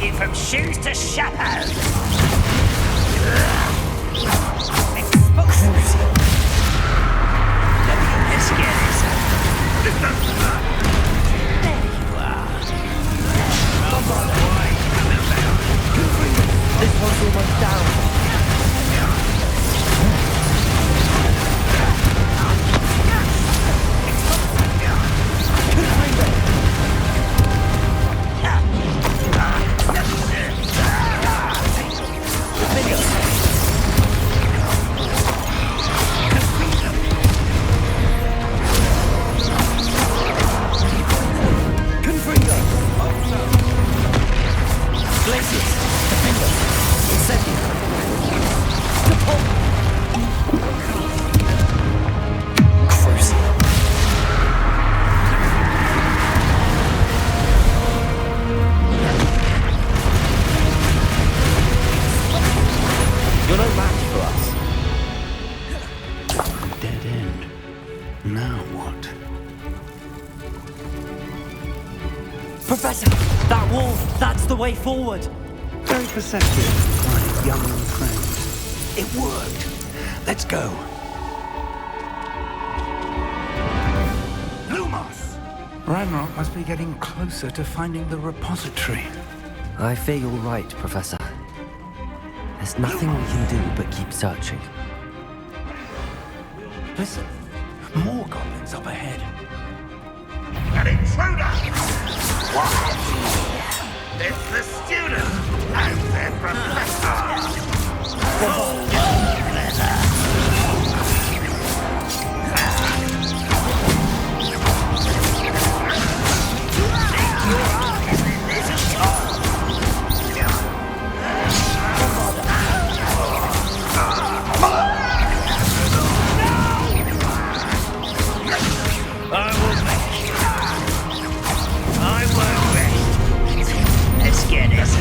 You from shoes to chapeau. Exposed. Let's get this. There you are. This one's almost down. You're no match for us. Dead end. Now what? Professor, that wall, that's the way forward. Very perceptive, my young friend. It worked. Let's go. Lumos! Ranrock must be getting closer to finding the repository. I fear you're right, Professor. There's nothing we can do but keep searching. Listen, more goblins up ahead. An intruder! What? It's the student and their professor! Let's get this.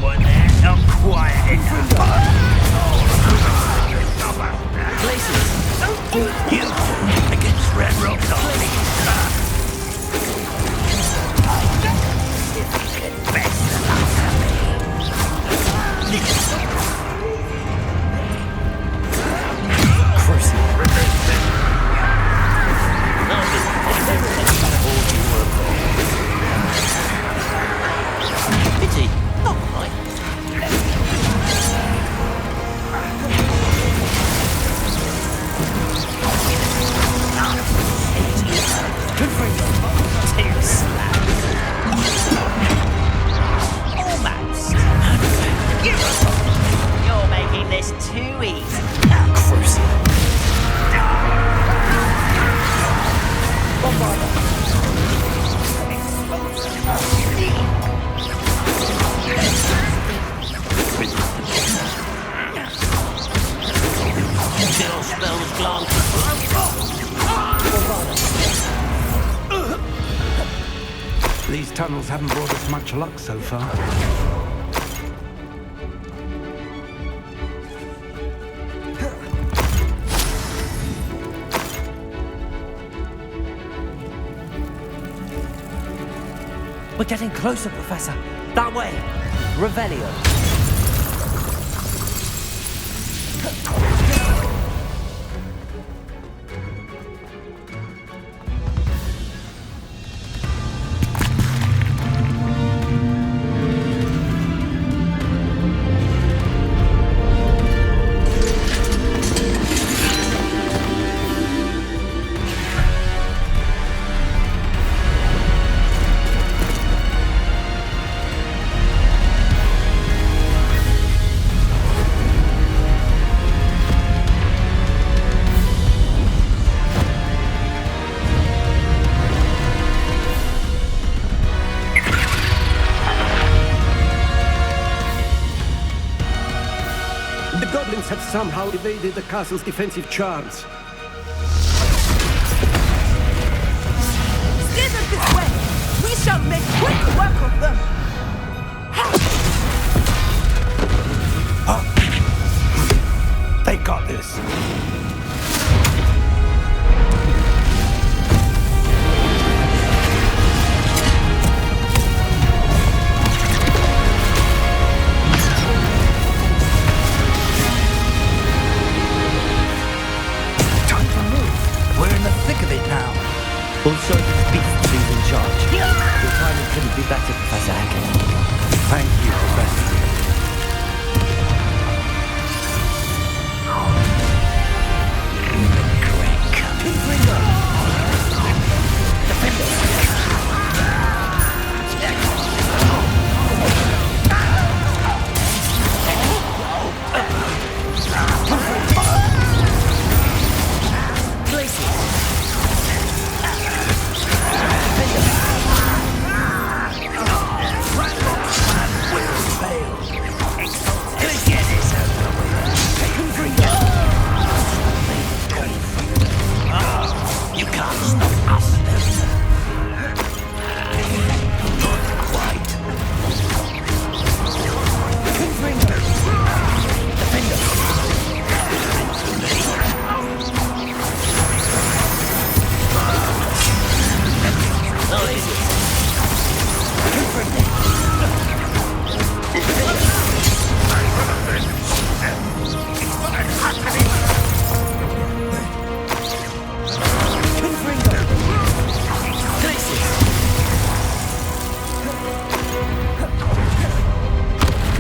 Someone there not quiet enough. You against Red Rock's army. If you can best Pity, not right. good for you. Two slaps. Almost. You're making this too easy. Chill spells glance. These tunnels haven't brought us much luck so far. We're getting closer, Professor. That way. Revelio. The goblins have somehow evaded the castle's defensive charms. Steer them this way! We shall make quick work of them! They got this. Also, this beast who's in charge. Your timing couldn't be better, Professor Hackett. Thank you, Professor.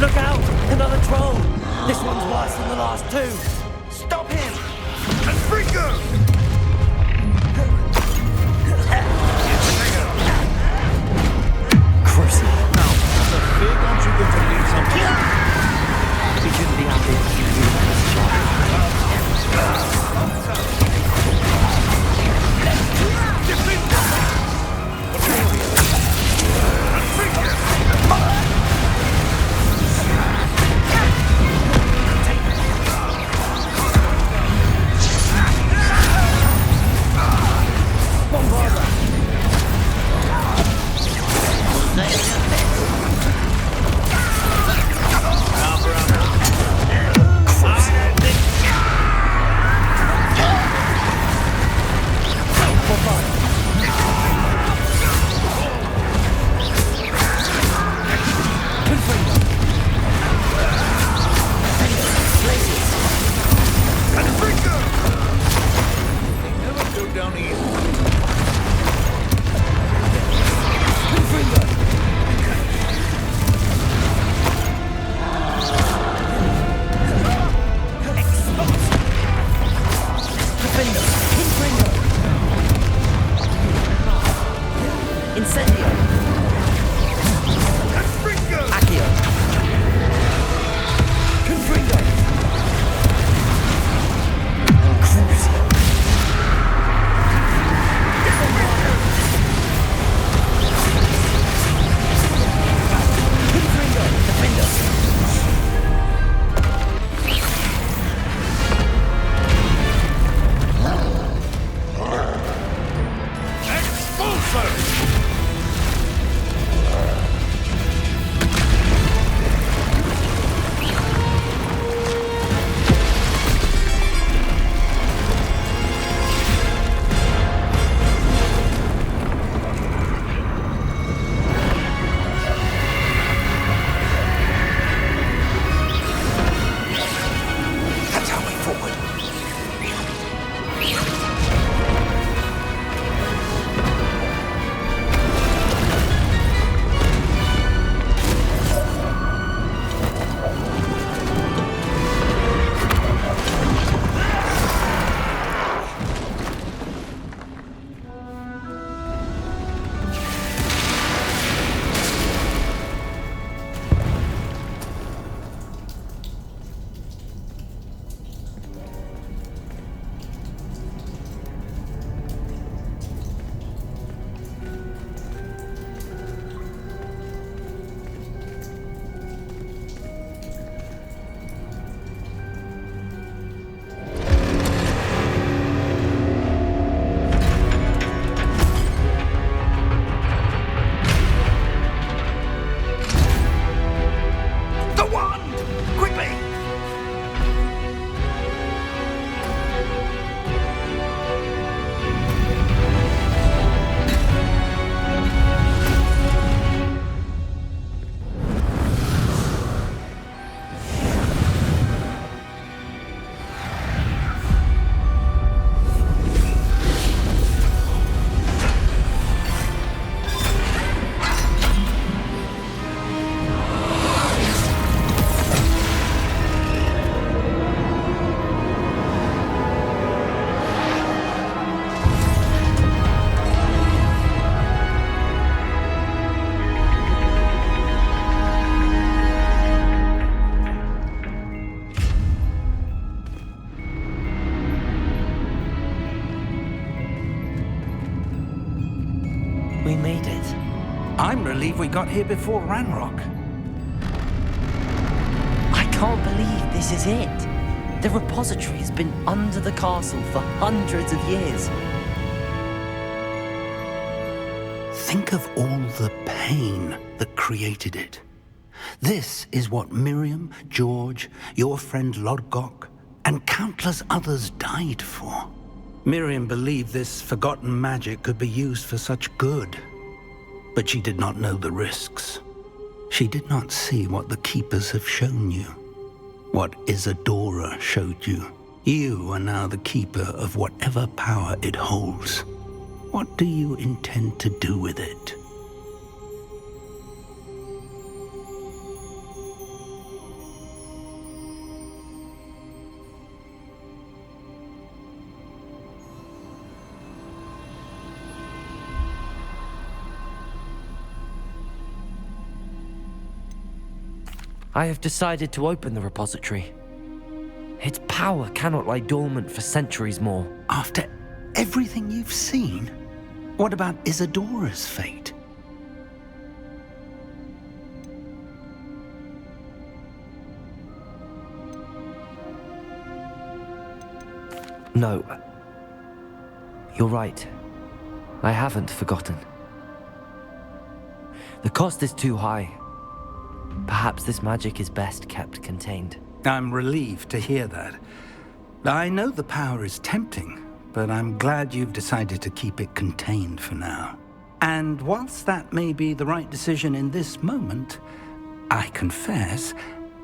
Look out! Another troll! This one's worse than the last two! Stop him! And Springer! Cruising. Now, Professor, don't you think we need something? We shouldn't be happy if you do They never go down easy. Incendio! Accio! Confringo! Crucio! Confringo! Defendo! Expulso! That's our way forward. The wand! Quickly! We made it. I'm relieved we got here before Ranrock. I can't believe this is it. The repository has been under the castle for hundreds of years. Think of all the pain that created it. This is what Miriam, George, your friend Lodgok, and countless others died for. Miriam believed this forgotten magic could be used for such good, but she did not know the risks. She did not see what the Keepers have shown you, what Isadora showed you. You are now the Keeper of whatever power it holds. What do you intend to do with it? I have decided to open the repository. Its power cannot lie dormant for centuries more. After everything you've seen, what about Isadora's fate? No. You're right. I haven't forgotten. The cost is too high. Perhaps this magic is best kept contained. I'm relieved to hear that. I know the power is tempting, but I'm glad you've decided to keep it contained for now. And whilst that may be the right decision in this moment, I confess,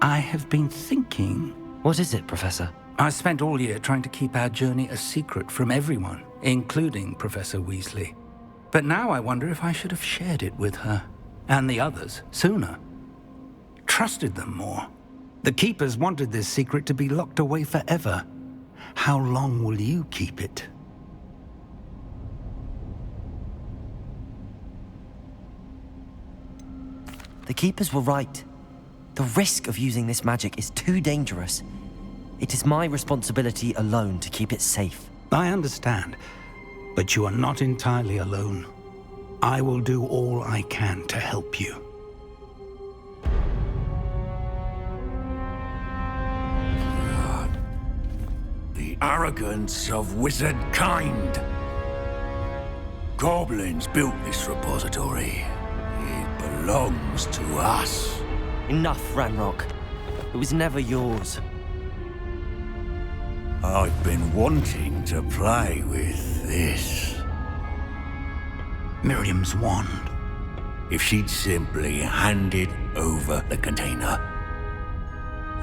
I have been thinking... What is it, Professor? I spent all year trying to keep our journey a secret from everyone, including Professor Weasley. But now I wonder if I should have shared it with her, and the others, sooner. Trusted them more. The Keepers wanted this secret to be locked away forever. How long will you keep it? The Keepers were right. The risk of using this magic is too dangerous. It is my responsibility alone to keep it safe. I understand, but you are not entirely alone. I will do all I can to help you. The arrogance of wizard kind. Goblins built this repository. It belongs to us. Enough, Ranrock. It was never yours. I've been wanting to play with this. Miriam's wand. If she'd simply handed over the container,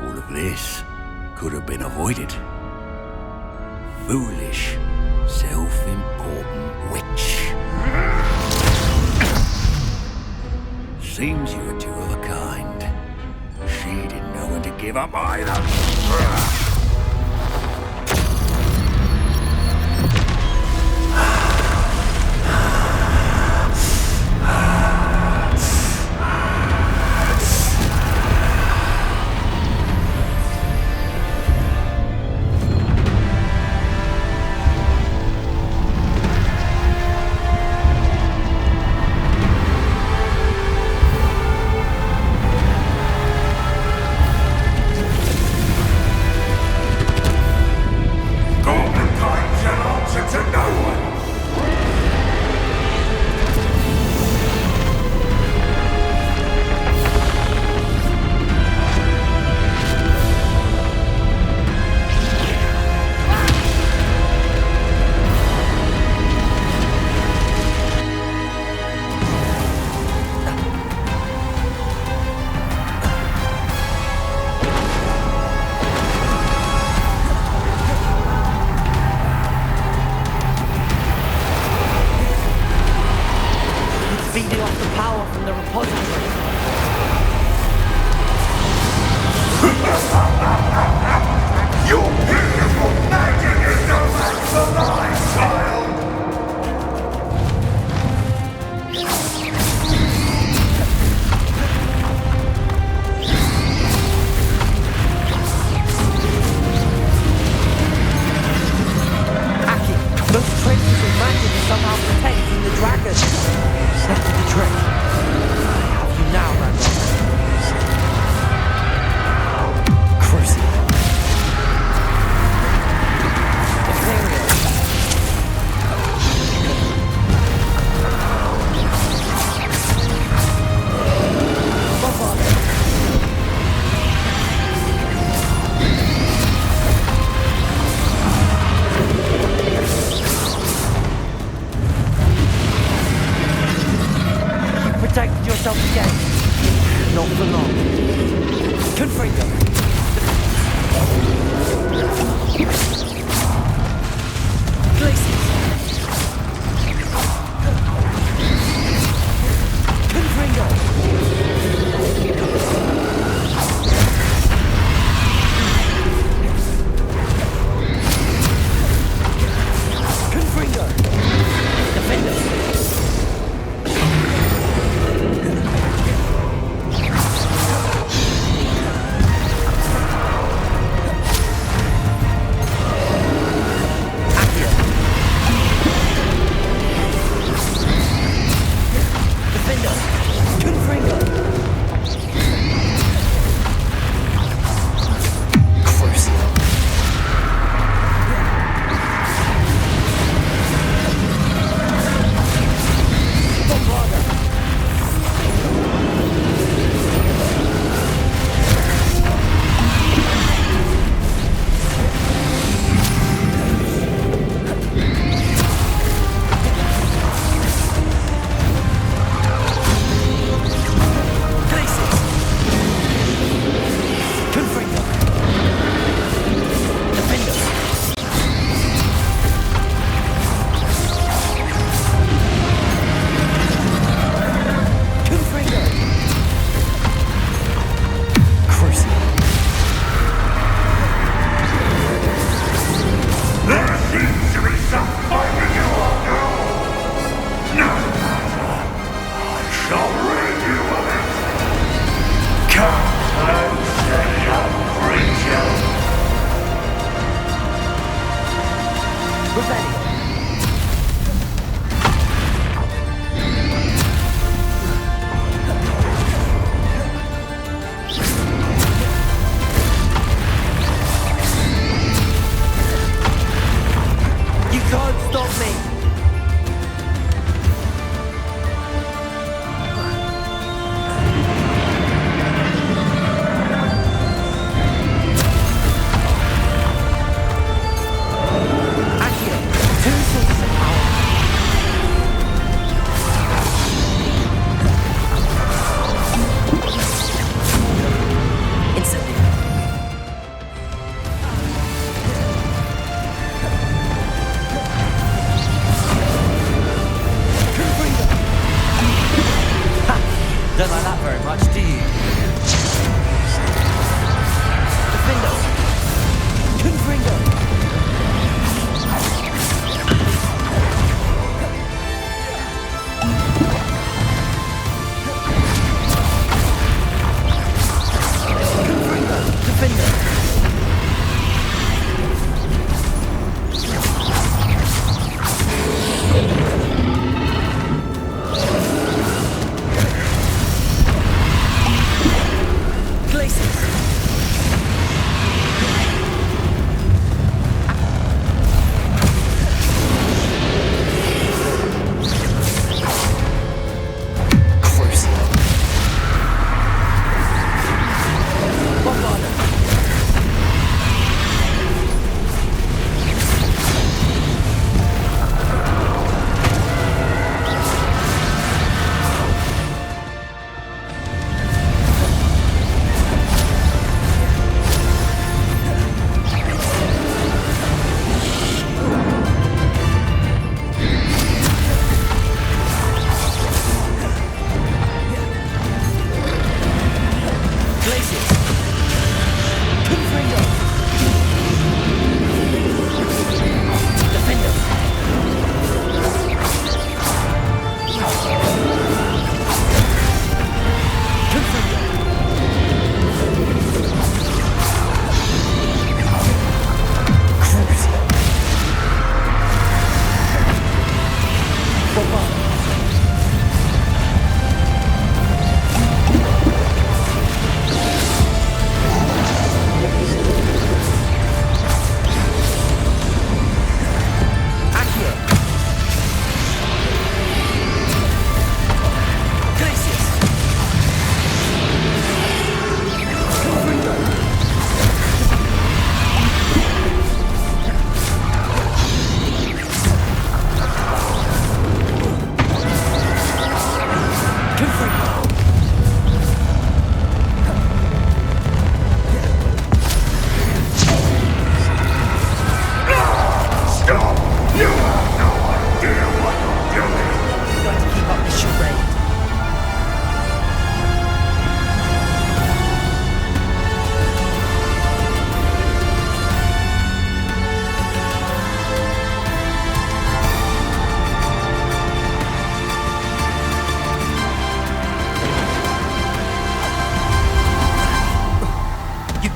all of this could have been avoided. Foolish, self-important witch. Seems you were two of a kind. She didn't know when to give up either. You can't stop me! Don't like that very much, do you? Defendo! Confringo!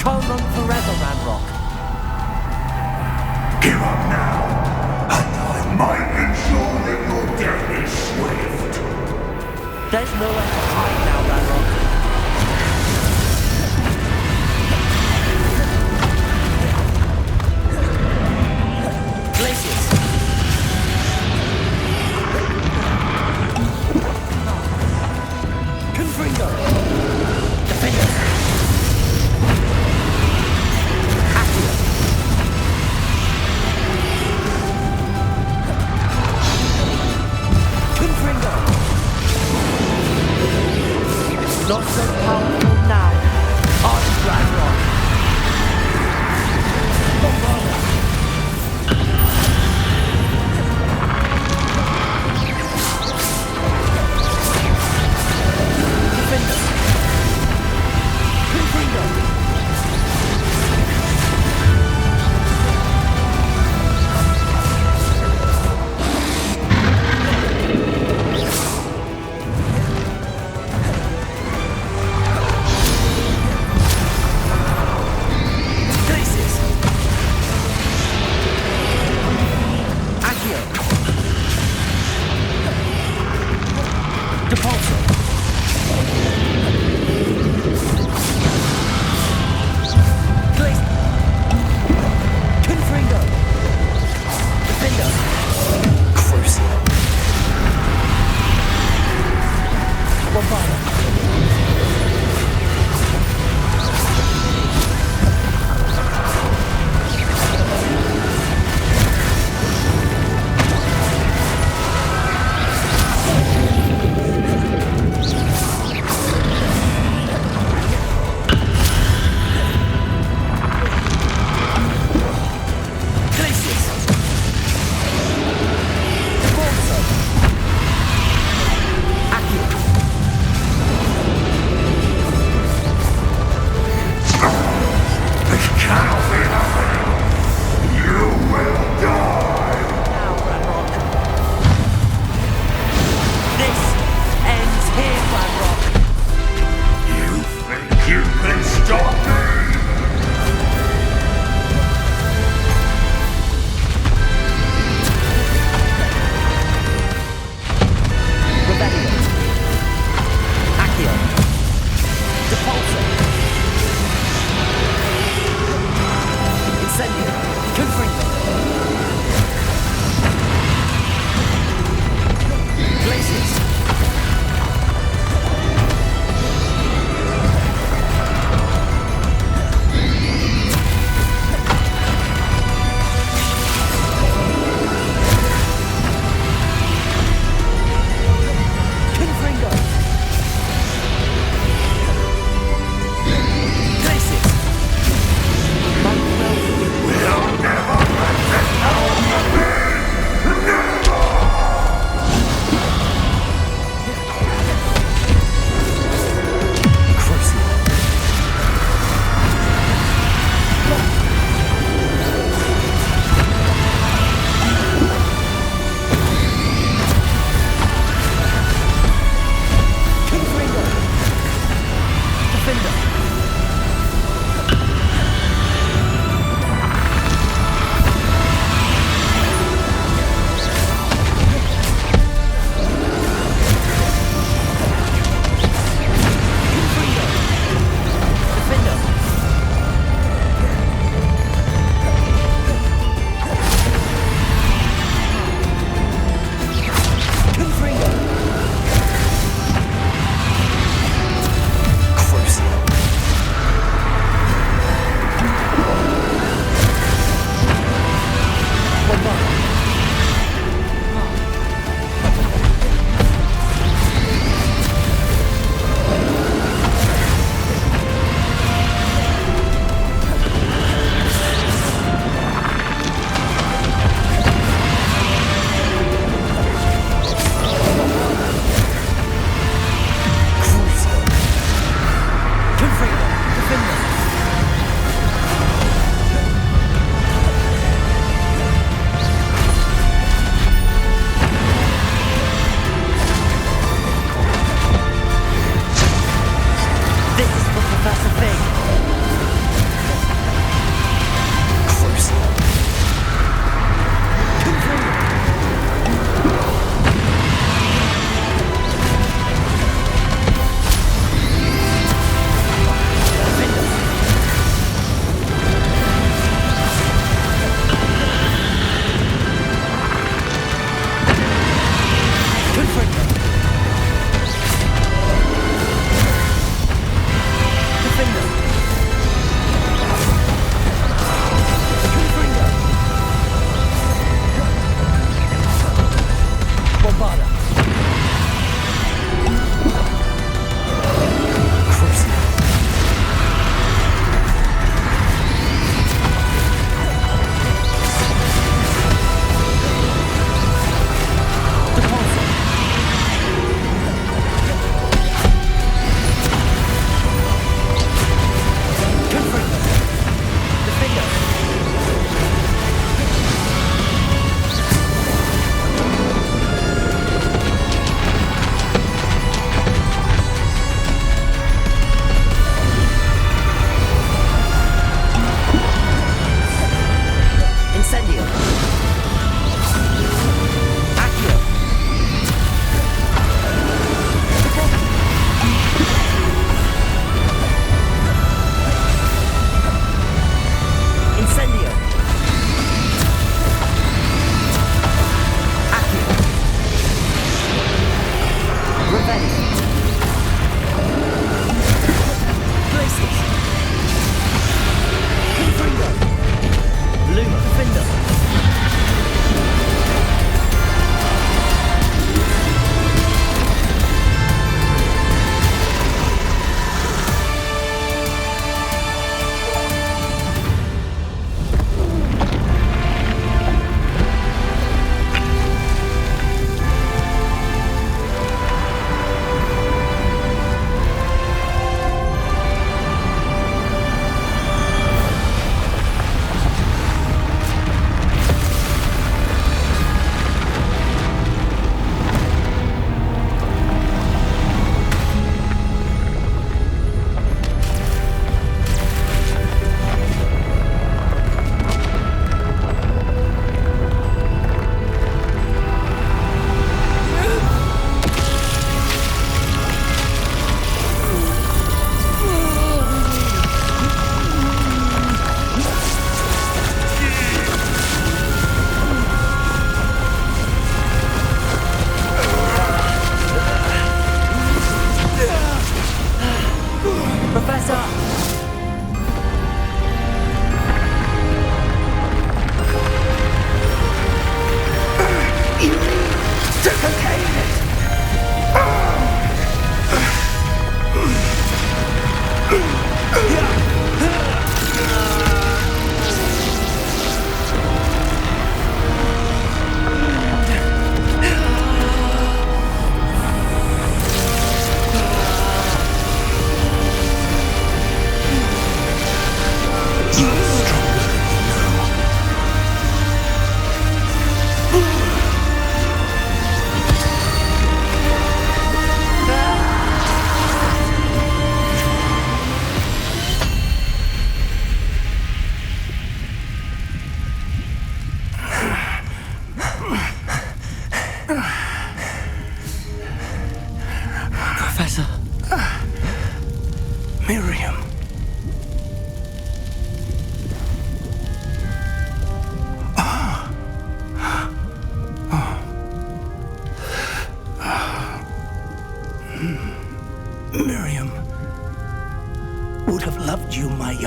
Can't run forever, Ranrock. Give up now, and I might ensure that your death is swift. There's nowhere to hide now, Ranrock. Glaciers! Confringo! Defender! Confringo!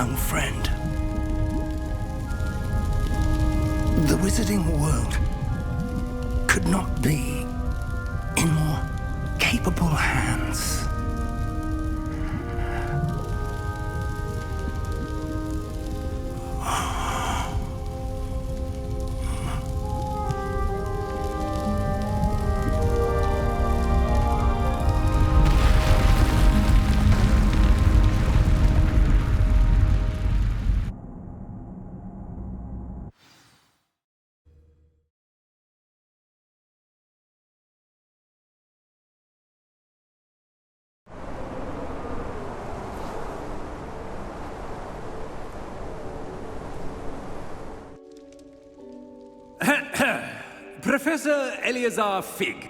young friend. The wizarding world could not be in more capable hands. Professor Eleazar Fig.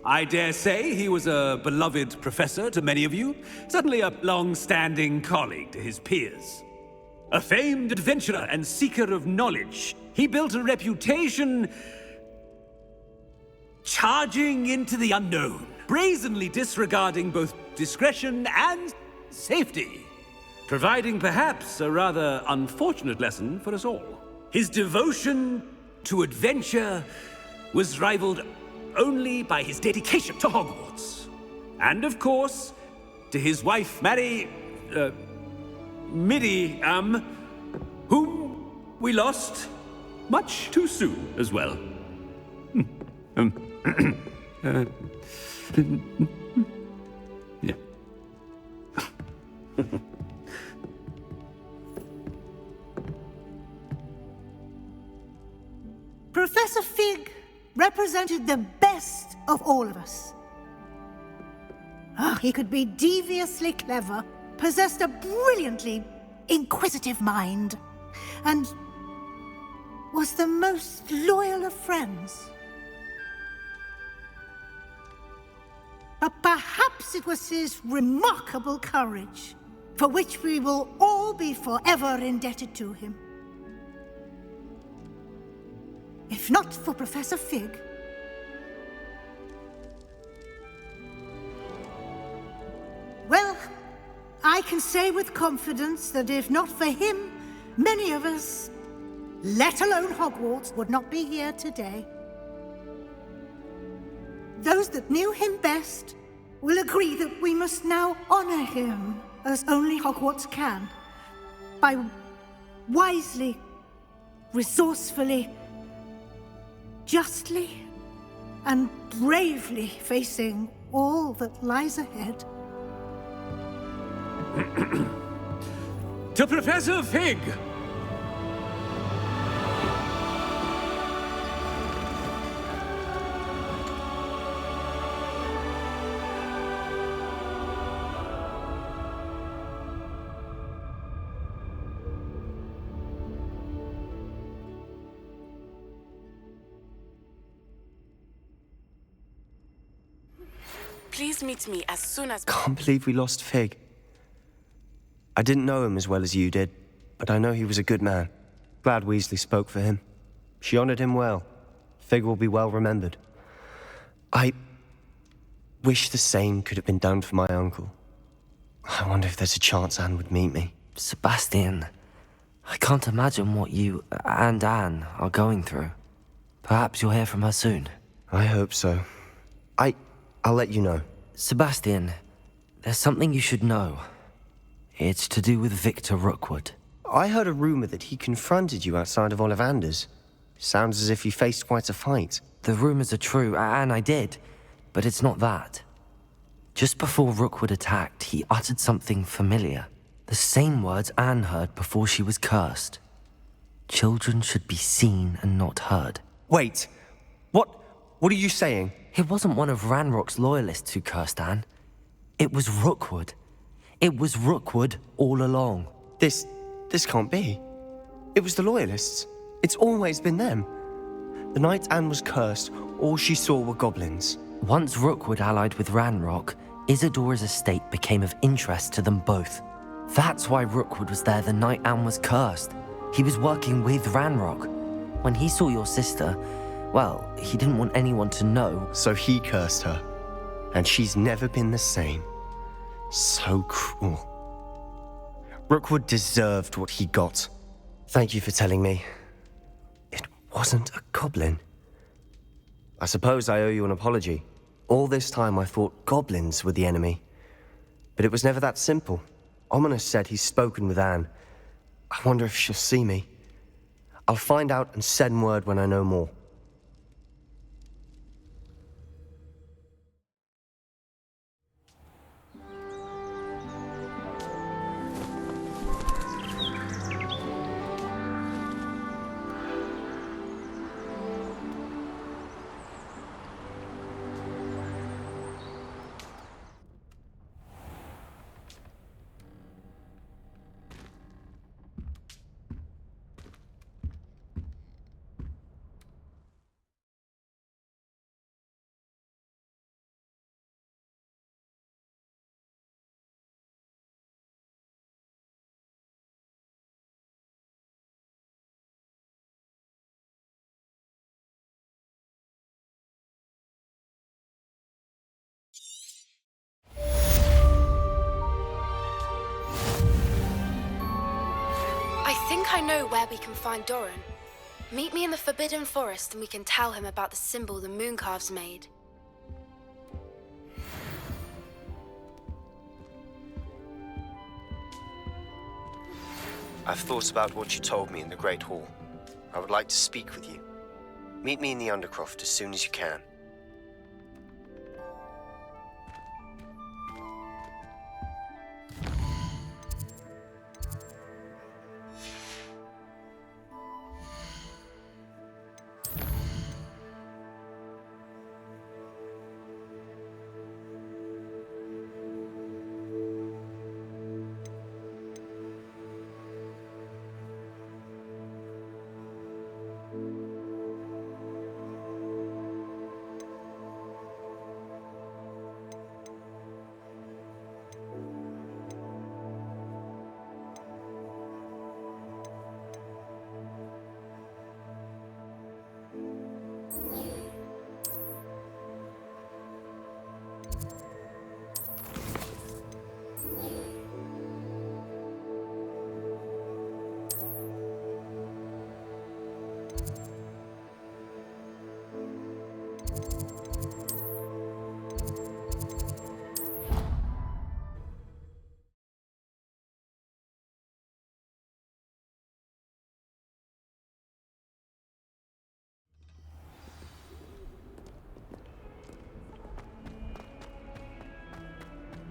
I dare say he was a beloved professor to many of you, certainly a long-standing colleague to his peers. A famed adventurer and seeker of knowledge, he built a reputation charging into the unknown, brazenly disregarding both discretion and safety, providing perhaps a rather unfortunate lesson for us all. His devotion to adventure was rivaled only by his dedication to Hogwarts. And of course, to his wife, Middy, whom we lost much too soon as well. Yeah. Professor Fig represented the best of all of us. He could be deviously clever, possessed a brilliantly inquisitive mind, and was the most loyal of friends. But perhaps it was his remarkable courage, for which we will all be forever indebted to him. If not for Professor Fig, well, I can say with confidence that if not for him, many of us, let alone Hogwarts, would not be here today. Those that knew him best will agree that we must now honor him as only Hogwarts can, by wisely, resourcefully, justly and bravely facing all that lies ahead. To Professor Fig! Please meet me as soon as... Can't believe we lost Fig. I didn't know him as well as you did, but I know he was a good man. Glad Weasley spoke for him. She honored him well. Fig will be well remembered. I wish the same could have been done for my uncle. I wonder if there's a chance Anne would meet me. Sebastian, I can't imagine what you and Anne are going through. Perhaps you'll hear from her soon. I hope so. I'll let you know. Sebastian, there's something you should know. It's to do with Victor Rookwood. I heard a rumor that he confronted you outside of Ollivander's. Sounds as if you faced quite a fight. The rumors are true, and I did, but it's not that. Just before Rookwood attacked, he uttered something familiar. The same words Anne heard before she was cursed. Children should be seen and not heard. Wait, what are you saying? It wasn't one of Ranrock's loyalists who cursed Anne. It was Rookwood. It was Rookwood all along. This can't be. It was the Loyalists. It's always been them. The night Anne was cursed, all she saw were goblins. Once Rookwood allied with Ranrock, Isadora's estate became of interest to them both. That's why Rookwood was there the night Anne was cursed. He was working with Ranrock. When he saw your sister, well, he didn't want anyone to know. So he cursed her. And she's never been the same. So cruel. Rookwood deserved what he got. Thank you for telling me. It wasn't a goblin. I suppose I owe you an apology. All this time I thought goblins were the enemy. But it was never that simple. Ominous said he's spoken with Anne. I wonder if she'll see me. I'll find out and send word when I know more. I think I know where we can find Doran. Meet me in the Forbidden Forest and we can tell him about the symbol the Mooncalves made. I've thought about what you told me in the Great Hall. I would like to speak with you. Meet me in the Undercroft as soon as you can.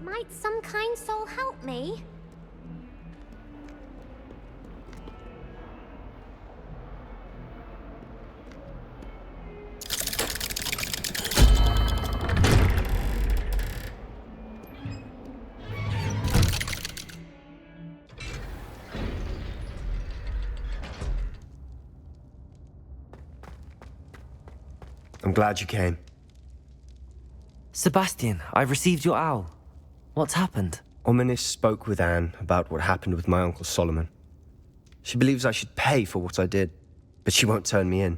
Might some kind soul help me? I'm glad you came. Sebastian, I received your owl. What's happened? Ominous spoke with Anne about what happened with my Uncle Solomon. She believes I should pay for what I did, but she won't turn me in.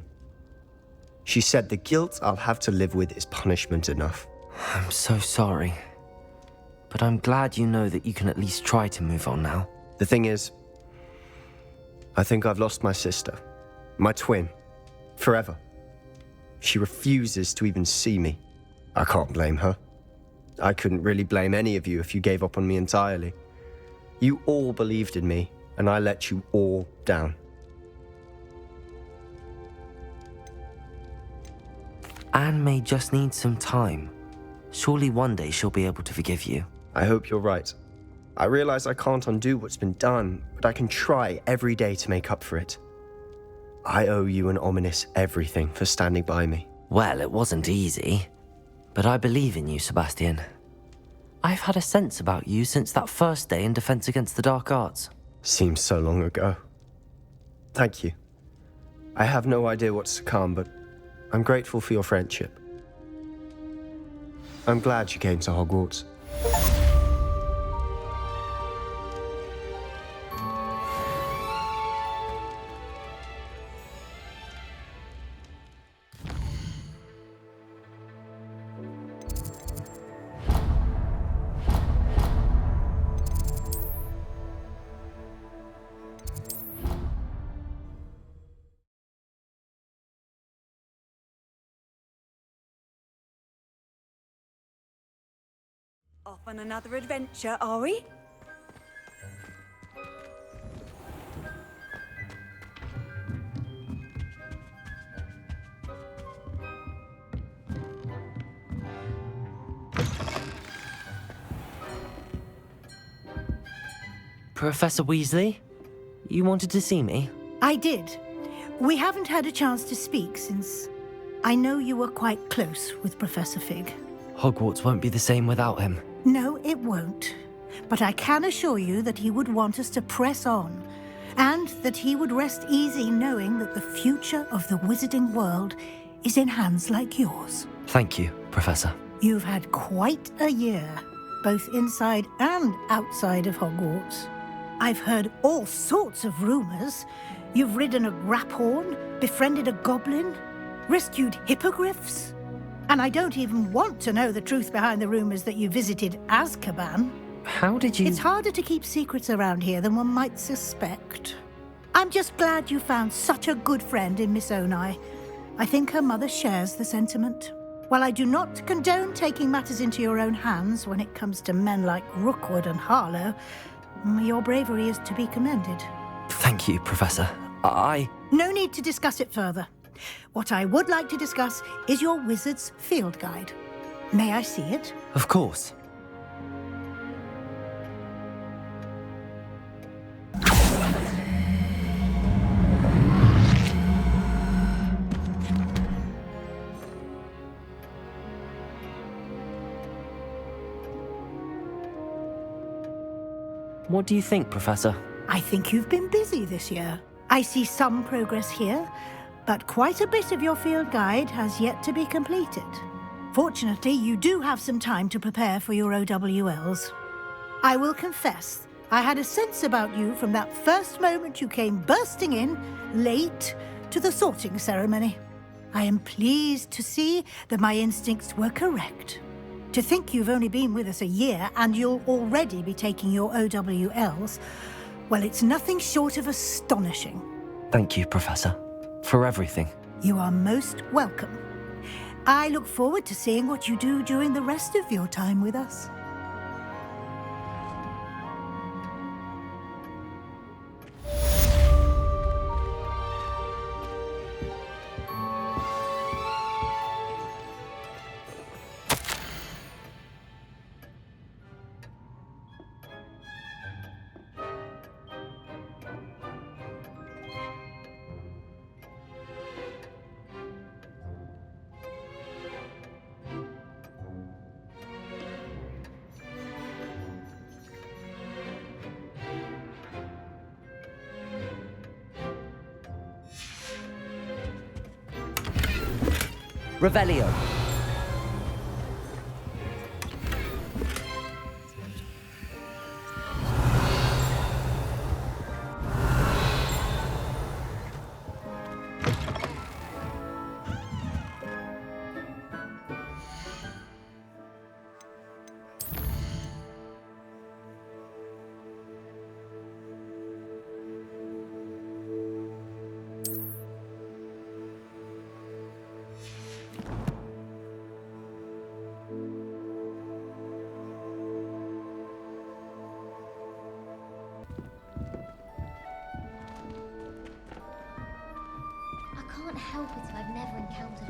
She said the guilt I'll have to live with is punishment enough. I'm so sorry. But I'm glad you know that you can at least try to move on now. The thing is, I think I've lost my sister, my twin, forever. She refuses to even see me. I can't blame her. I couldn't really blame any of you if you gave up on me entirely. You all believed in me, and I let you all down. Anne may just need some time. Surely one day she'll be able to forgive you. I hope you're right. I realize I can't undo what's been done, but I can try every day to make up for it. I owe you and Ominous everything for standing by me. Well, it wasn't easy. But I believe in you, Sebastian. I've had a sense about you since that first day in Defense Against the Dark Arts. Seems so long ago. Thank you. I have no idea what's to come, but I'm grateful for your friendship. I'm glad you came to Hogwarts. Off on another adventure, are we? Professor Weasley? You wanted to see me? I did. We haven't had a chance to speak since I know you were quite close with Professor Fig. Hogwarts won't be the same without him. No, it won't. But I can assure you that he would want us to press on, and that he would rest easy knowing that the future of the wizarding world is in hands like yours. Thank you, Professor. You've had quite a year, both inside and outside of Hogwarts. I've heard all sorts of rumors. You've ridden a graphorn, befriended a goblin, rescued hippogriffs. And I don't even want to know the truth behind the rumors that you visited Azkaban. How did you... It's harder to keep secrets around here than one might suspect. I'm just glad you found such a good friend in Miss Onai. I think her mother shares the sentiment. While I do not condone taking matters into your own hands when it comes to men like Rookwood and Harlow, your bravery is to be commended. Thank you, Professor. No need to discuss it further. What I would like to discuss is your wizard's field guide. May I see it? Of course. What do you think, Professor? I think you've been busy this year. I see some progress here, but quite a bit of your field guide has yet to be completed. Fortunately, you do have some time to prepare for your OWLs. I will confess, I had a sense about you from that first moment you came bursting in, late, to the sorting ceremony. I am pleased to see that my instincts were correct. To think you've only been with us a year and you'll already be taking your OWLs, well, it's nothing short of astonishing. Thank you, Professor, for everything. You are most welcome. I look forward to seeing what you do during the rest of your time with us. Revelio. I can't help it if I've never encountered